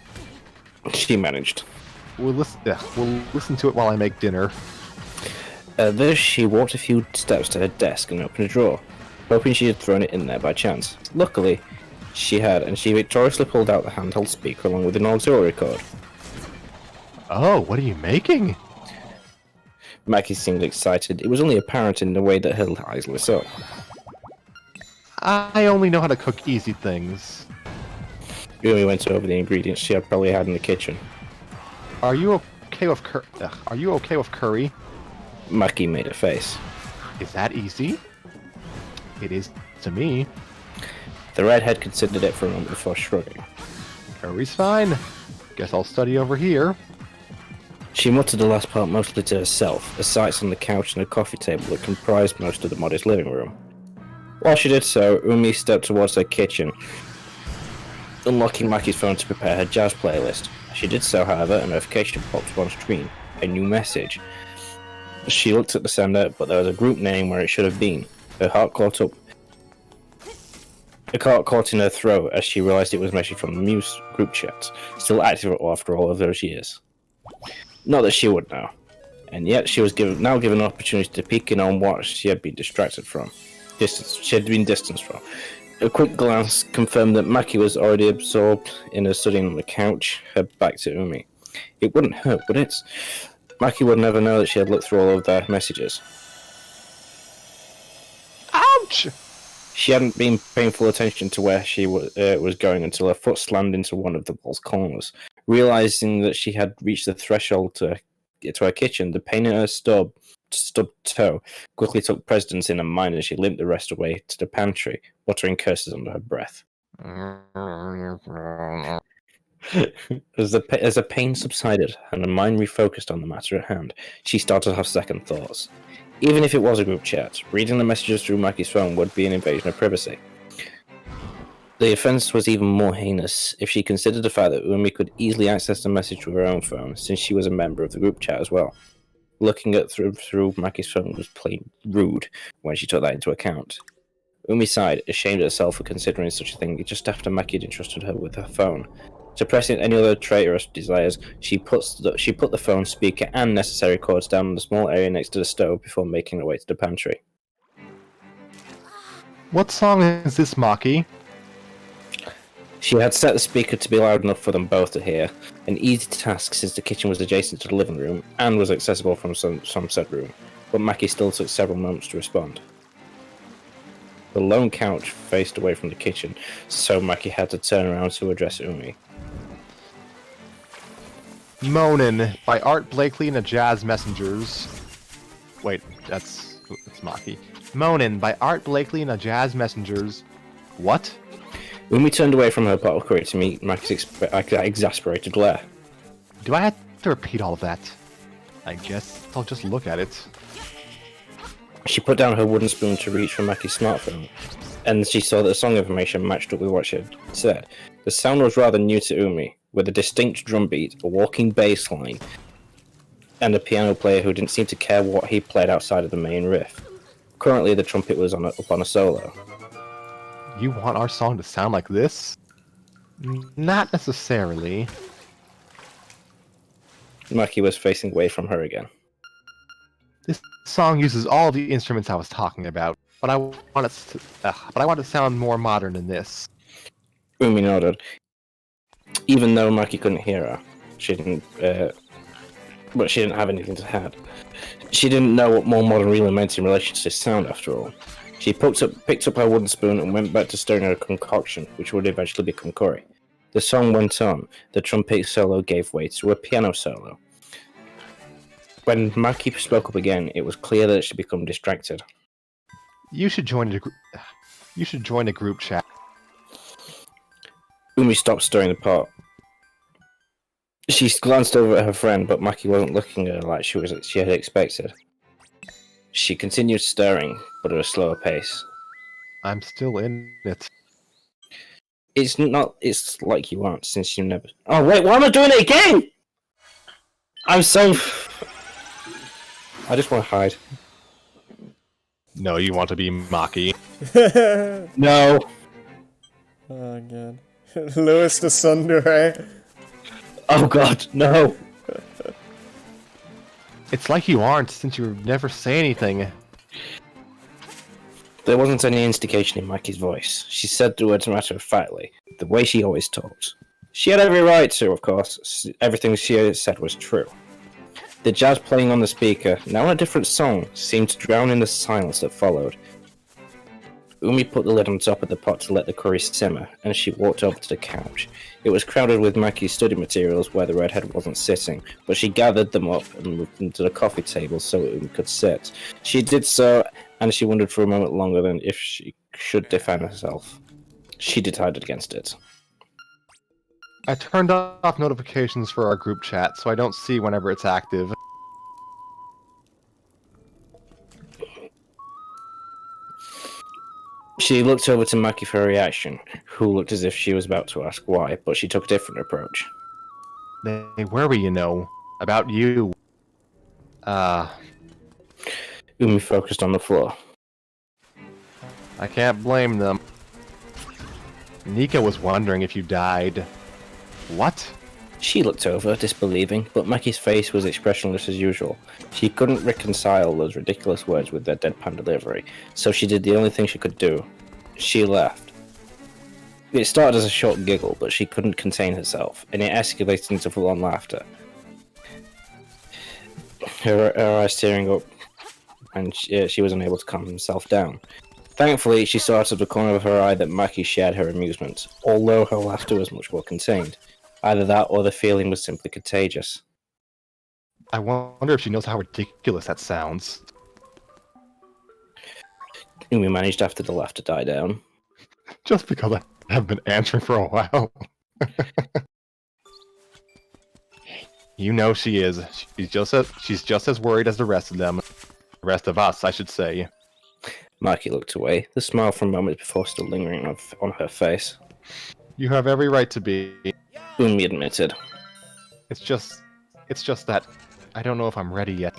She managed. We'll listen to it while I make dinner. There she walked a few steps to her desk and opened a drawer, hoping she had thrown it in there by chance. Luckily, she had, and she victoriously pulled out the handheld speaker along with an auxiliary cord. Oh, what are you making? Maki seemed excited. It was only apparent in the way that her eyes lit up. I only know how to cook easy things. Umi went over the ingredients she had probably had in the kitchen. Are you okay with curry? Maki made a face. Is that easy? It is to me. The redhead considered it for a moment before shrugging. Curry's fine. Guess I'll study over here. She muttered the last part mostly to herself, the sights on the couch and the coffee table that comprised most of the modest living room. While she did so, Umi stepped towards her kitchen, unlocking Maki's phone to prepare her jazz playlist. As she did so, however, a notification popped up on screen. A new message. She looked at the sender, but there was a group name where it should have been. Her heart caught in her throat as she realized it was a message from the Muse group chat, still active after all of those years. Not that she would know. And yet she was now given an opportunity to peek in on what she had been distracted from. She had been distanced from. A quick glance confirmed that Maki was already absorbed in her studying on the couch, her back to Umi. It wouldn't hurt, would it? Maki would never know that she had looked through all of their messages. Ouch! She hadn't been paying full attention to where she was going until her foot slammed into one of the wall's corners. Realizing that she had reached the threshold to get to her kitchen, the pain in her stub toe quickly took precedence in her mind as she limped the rest away to the pantry, muttering curses under her breath. As the pain subsided and her mind refocused on the matter at hand, she started to have second thoughts. Even if it was a group chat, reading the messages through Maki's phone would be an invasion of privacy. The offence was even more heinous if she considered the fact that Umi could easily access the message with her own phone, since she was a member of the group chat as well. Looking at through Maki's phone was plain rude when she took that into account. Umi sighed, ashamed of herself for considering such a thing just after Maki had entrusted her with her phone. Suppressing any other traitorous desires, she put the phone, speaker, and necessary cords down in the small area next to the stove before making her way to the pantry. What song is this, Maki? She had set the speaker to be loud enough for them both to hear, an easy task since the kitchen was adjacent to the living room and was accessible from some said room, but Maki still took several moments to respond. The lone couch faced away from the kitchen, so Maki had to turn around to address Umi. Moanin' by Art Blakely and the Jazz Messengers. Wait, that's Maki. Moanin' by Art Blakely and the Jazz Messengers. What? Umi turned away from her pot of curry to meet Maki's exasperated glare. Do I have to repeat all of that? I guess I'll just look at it. She put down her wooden spoon to reach for Maki's smartphone, and she saw that the song information matched up with what she had said. The sound was rather new to Umi, with a distinct drum beat, a walking bass line, and a piano player who didn't seem to care what he played outside of the main riff. Currently, the trumpet was up on a solo. You want our song to sound like this? Not necessarily. Maki was facing away from her again. This song uses all the instruments I was talking about, but I want it to sound more modern than this. Umi nodded. Even though Maki couldn't hear her, she didn't have anything to add. She didn't know what more modern really meant in relation to this sound, after all. She picked up her wooden spoon and went back to stirring her concoction, which would eventually become curry. The song went on. The trumpet solo gave way to a piano solo. When Maki spoke up again, it was clear that she had become distracted. You should join a group chat. Umi stopped stirring the pot. She glanced over at her friend, but Maki wasn't looking at her like she had expected. She continued stirring, but at a slower pace. I'm still in it. It's like you aren't, since you never... Oh wait, why am I doing it again? I'm so... I just want to hide. No, you want to be Maki. No! Oh god. Lewis the Tsundere. Oh god, no! It's like you aren't, since you never say anything. There wasn't any instigation in Maki's voice. She said the words matter-of-factly, the way she always talked. She had every right to, of course. Everything she said was true. The jazz playing on the speaker, now in a different song, seemed to drown in the silence that followed. Umi put the lid on top of the pot to let the curry simmer, and she walked over to the couch. It was crowded with Maki's study materials where the redhead wasn't sitting, but she gathered them up and moved them to the coffee table so Umi could sit. She did so, and she wondered for a moment longer than if she should defend herself. She decided against it. I turned off notifications for our group chat, so I don't see whenever it's active. She looked over to Maki for a reaction, who looked as if she was about to ask why, but she took a different approach. They worry, you know, about you. Umi focused on the floor. I can't blame them. Nika was wondering if you died. What? She looked over, disbelieving, but Maki's face was expressionless as usual. She couldn't reconcile those ridiculous words with their deadpan delivery, so she did the only thing she could do. She laughed. It started as a short giggle, but she couldn't contain herself, and it escalated into full-on laughter. Her eyes tearing up, and she was unable to calm herself down. Thankfully, she saw out of the corner of her eye that Maki shared her amusement, although her laughter was much more contained. Either that or the feeling was simply contagious. I wonder if she knows how ridiculous that sounds. Umi managed after the laughter died down. Just because I have been answering for a while. You know she is. She's just as worried as the rest of them. The rest of us, I should say. Maki looked away, the smile from moments before still lingering on her face. You have every right to be. Umi admitted. It's just that I don't know if I'm ready yet.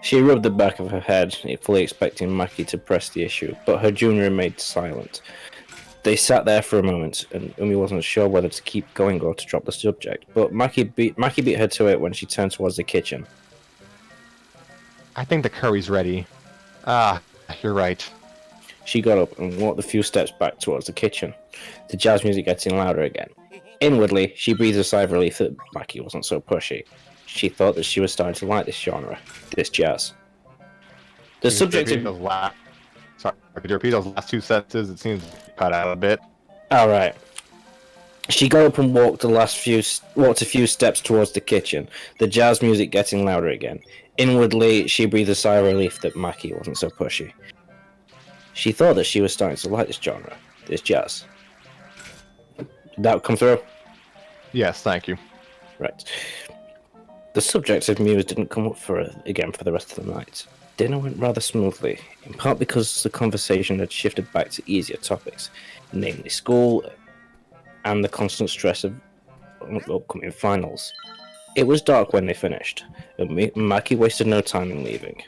She rubbed the back of her head, fully expecting Maki to press the issue, but her junior remained silent. They sat there for a moment, and Umi wasn't sure whether to keep going or to drop the subject, but Maki beat her to it when she turned towards the kitchen. I think the curry's ready. Ah, you're right. She got up and walked a few steps back towards the kitchen, the jazz music getting louder again. Inwardly, she breathed a sigh of relief that Maki wasn't so pushy. She thought that she was starting to like this genre, this jazz. The subject of... Sorry, could you repeat those last two sentences? It seems cut out a bit. Alright. She got up and walked a few steps towards the kitchen, the jazz music getting louder again. Inwardly, she breathed a sigh of relief that Maki wasn't so pushy. She thought that she was starting to like this genre, this jazz. Did that come through? Yes, thank you. Right. The subject of Muse didn't come up again for the rest of the night. Dinner went rather smoothly, in part because the conversation had shifted back to easier topics, namely school and the constant stress of upcoming finals. It was dark when they finished, and Maki wasted no time in leaving.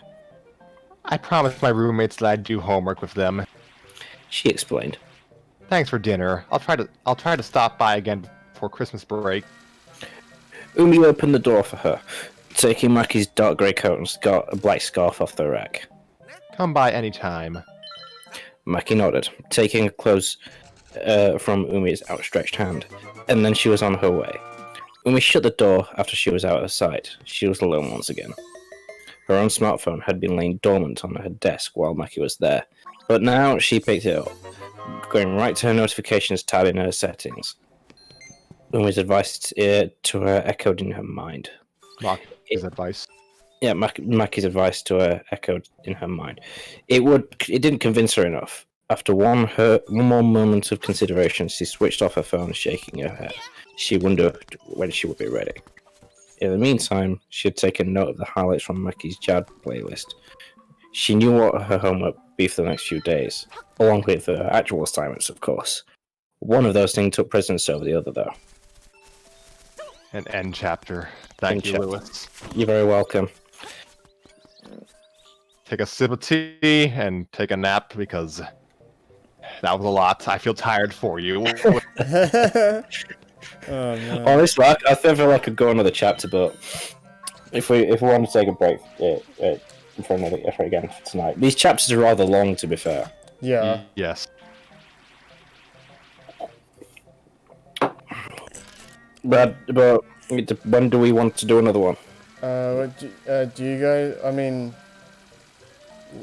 I promised my roommates that I'd do homework with them. She explained. Thanks for dinner. I'll try to stop by again before Christmas break. Umi opened the door for her, taking Maki's dark grey coat and a black scarf off the rack. Come by any time. Maki nodded, taking her clothes from Umi's outstretched hand, and then she was on her way. Umi shut the door after she was out of sight. She was alone once again. Her own smartphone had been laying dormant on her desk while Maki was there, but now she picked it up, going right to her notifications tab in her settings. Umi's advice to her echoed in her mind. Maki's advice. Yeah, Maki's advice to her echoed in her mind. It didn't convince her enough. After one more moment of consideration, she switched off her phone, shaking her head. She wondered when she would be ready. In the meantime, she had taken note of the highlights from Maki's Jad playlist. She knew what her homework would be for the next few days, along with her actual assignments, of course. One of those things took precedence over the other, though. An end chapter. Thank you, Lewis. You're very welcome. Take a sip of tea and take a nap because that was a lot. I feel tired for you. Oh, man. Honestly, I feel like I could go another chapter, but if we want to take a break for again for tonight, these chapters are rather long, to be fair. Yeah. Yes. But when do we want to do another one? Do you guys? I mean,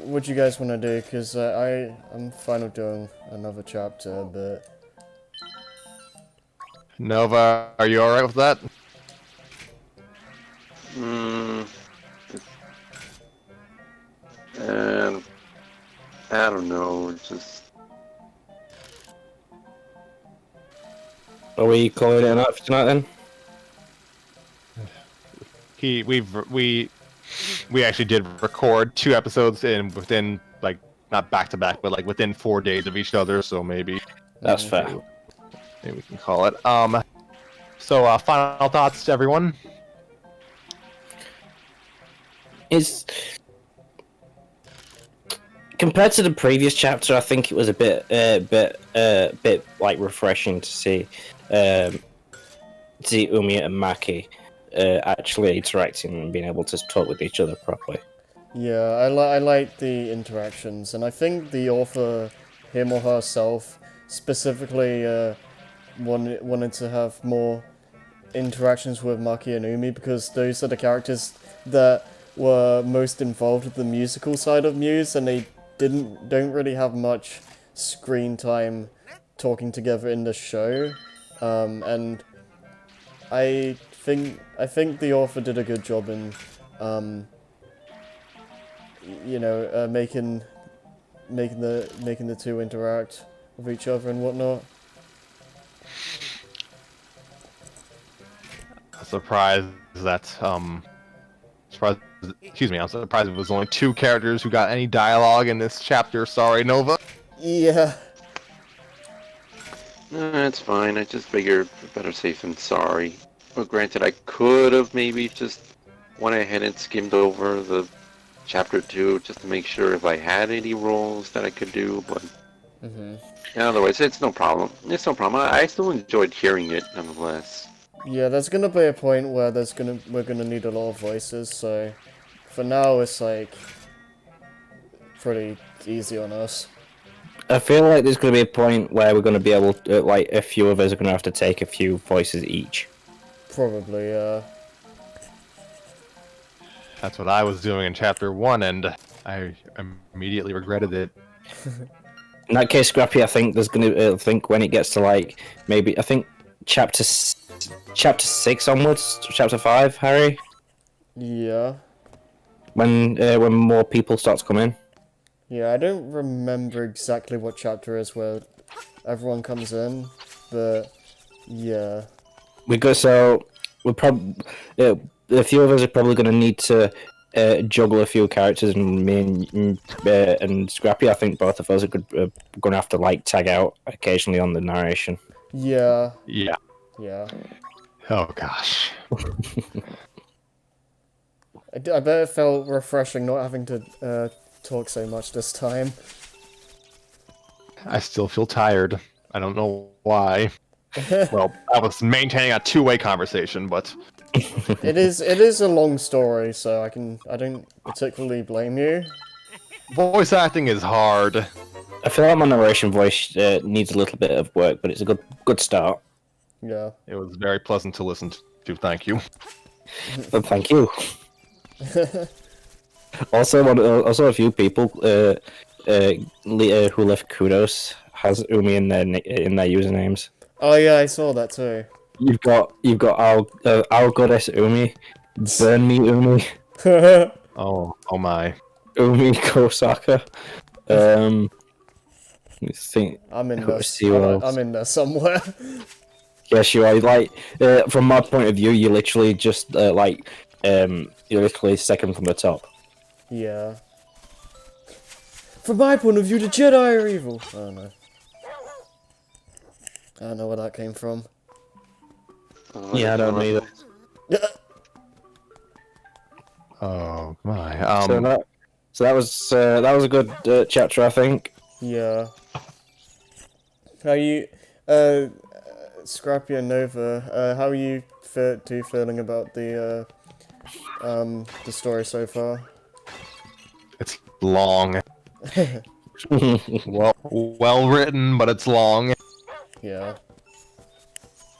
what do you guys want to do? Because I'm fine with doing another chapter, but. Nova, are you alright with that? I don't know. It's just. Are we calling it a night for tonight then? We actually did record 2 episodes within like not back to back, but like within 4 days of each other. So maybe That's fair. Maybe we can call it. So final thoughts, everyone. Is compared to the previous chapter, I think it was a bit like refreshing to see Umi and Maki actually interacting and being able to talk with each other properly. Yeah, I like the interactions, and I think the author, him or herself, specifically wanted to have more interactions with Maki and Umi because those are the characters that were most involved with the musical side of Muse, and they don't really have much screen time talking together in the show. And I think the author did a good job in making the two interact with each other and whatnot. I'm surprised I'm surprised it was only 2 characters who got any dialogue in this chapter. Sorry, Nova. Yeah. It's fine. I just figured better safe than sorry. Well, granted, I could have maybe just went ahead and skimmed over the chapter 2 just to make sure if I had any roles that I could do, but otherwise, it's no problem. It's no problem. I still enjoyed hearing it, nonetheless. Yeah, there's gonna be a point where we're gonna need a lot of voices, so for now it's like pretty easy on us. I feel like there's going to be a point where we're going to be able to, like, a few of us are going to have to take a few voices each. Probably, yeah. That's what I was doing in chapter 1, and I immediately regretted it. In that case, Scrappy, I think there's going to, I think when it gets to, like, maybe, I think chapter 6 onwards, chapter 5, Harry? Yeah. When more people start to come in. Yeah, I don't remember exactly what chapter is where everyone comes in, but yeah. We're probably a few of us are probably going to need to juggle a few characters, and me and Scrappy, I think both of us are going to have to like tag out occasionally on the narration. Yeah. Yeah. Yeah. Oh gosh. I bet it felt refreshing not having to talk so much this time. I still feel tired. I don't know why. Well, I was maintaining a two-way conversation, but It is a long story, so I don't particularly blame you. voice acting is hard. I feel like my narration voice needs a little bit of work, but it's a good start. Yeah. It was very pleasant to listen to. Thank you. But thank you. Also, a few people who left kudos has Umi in their usernames. Oh yeah, I saw that too. You've got our goddess Umi, burn me Umi, Oh my. Umi Kosaka. Let me think. I'm in Who's there. the I'm in there somewhere. Yes, you are. Like, from my point of view, you literally just you're literally second from the top. Yeah. From my point of view, the Jedi are evil. Oh no. I don't know where that came from. Yeah, I don't either. Oh my. So that was a good chapter, I think. Yeah. How you, Scrappy and Nova, how are you feeling about the story so far? It's long. well written, but it's long. Yeah.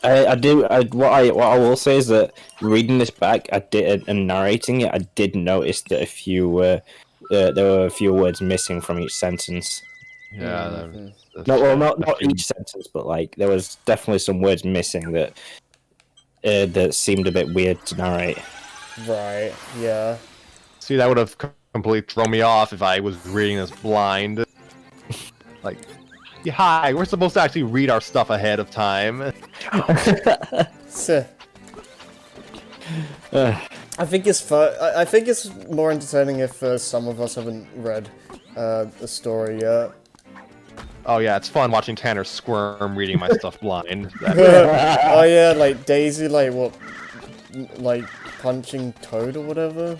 What I will say is that reading this back, and narrating it, I did notice that there were a few words missing from each sentence. Yeah. Not each sentence, but like there was definitely some words missing that seemed a bit weird to narrate. Right. Yeah. See, that would have completely thrown me off if I was reading this blind. Like, yeah, hi, we're supposed to actually read our stuff ahead of time. I think it's fun. I think it's more entertaining if some of us haven't read the story yet. Oh yeah, it's fun watching Tanner squirm reading my stuff blind. Oh yeah, like Daisy, like what, like punching Toad or whatever.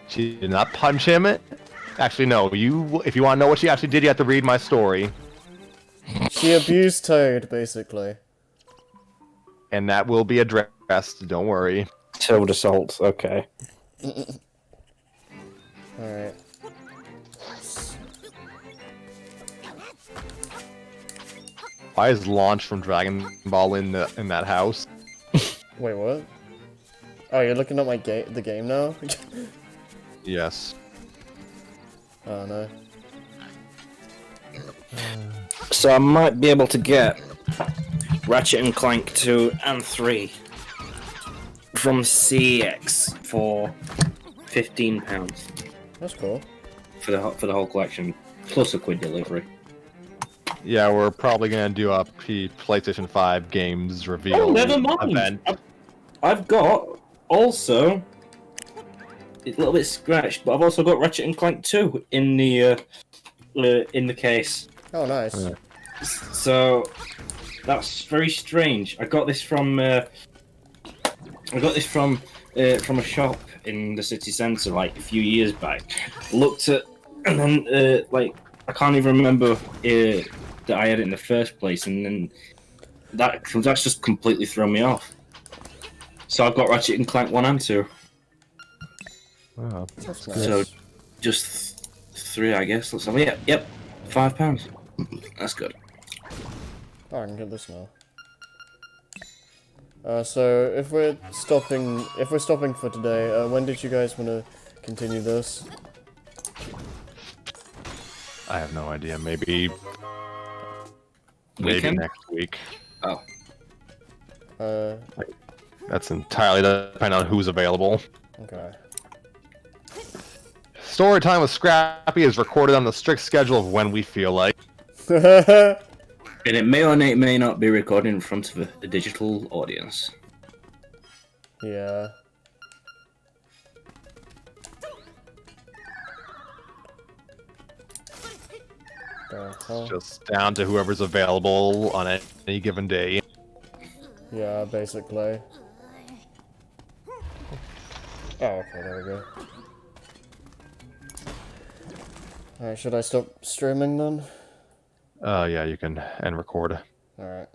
She did not punch him. Actually, no. If you want to know what she actually did, you have to read my story. She abused Toad, basically. And that will be addressed. Don't worry. Toad assault. Okay. Alright. Why is Launch from Dragon Ball in that house? Wait, what? Oh, you're looking at my the game now? Yes. Oh no. So I might be able to get Ratchet and Clank 2 and 3 from CX for £15 That's cool. for the whole collection, plus a quid delivery. Yeah, we're probably gonna do a PlayStation 5 games reveal Oh, never mind. event. I've got also. It's a little bit scratched, but I've also got Ratchet and Clank 2 in the case. Oh, nice. Yeah. So that's very strange. I got this from a shop in the city centre like a few years back. Looked at and then like I can't even remember that I had it in the first place, and then that's just completely thrown me off. So I've got Ratchet and Clank 1 and 2. Oh, That's nice. So just 3, I guess. Let's have it. Yep, £5. That's good. Oh, I can get this now. So if we're stopping for today, when did you guys want to continue this? I have no idea. Maybe Weekend? next week. Oh, That's entirely depending on who's available. okay. Story time with Scrappy is recorded on the strict schedule of when we feel like. and it may or may not be recorded in front of a digital audience. Yeah. The hell? Just down to whoever's available on any given day. Yeah, basically. Oh, okay, there we go. Alright, should I stop streaming then? Yeah, you can end record. Alright.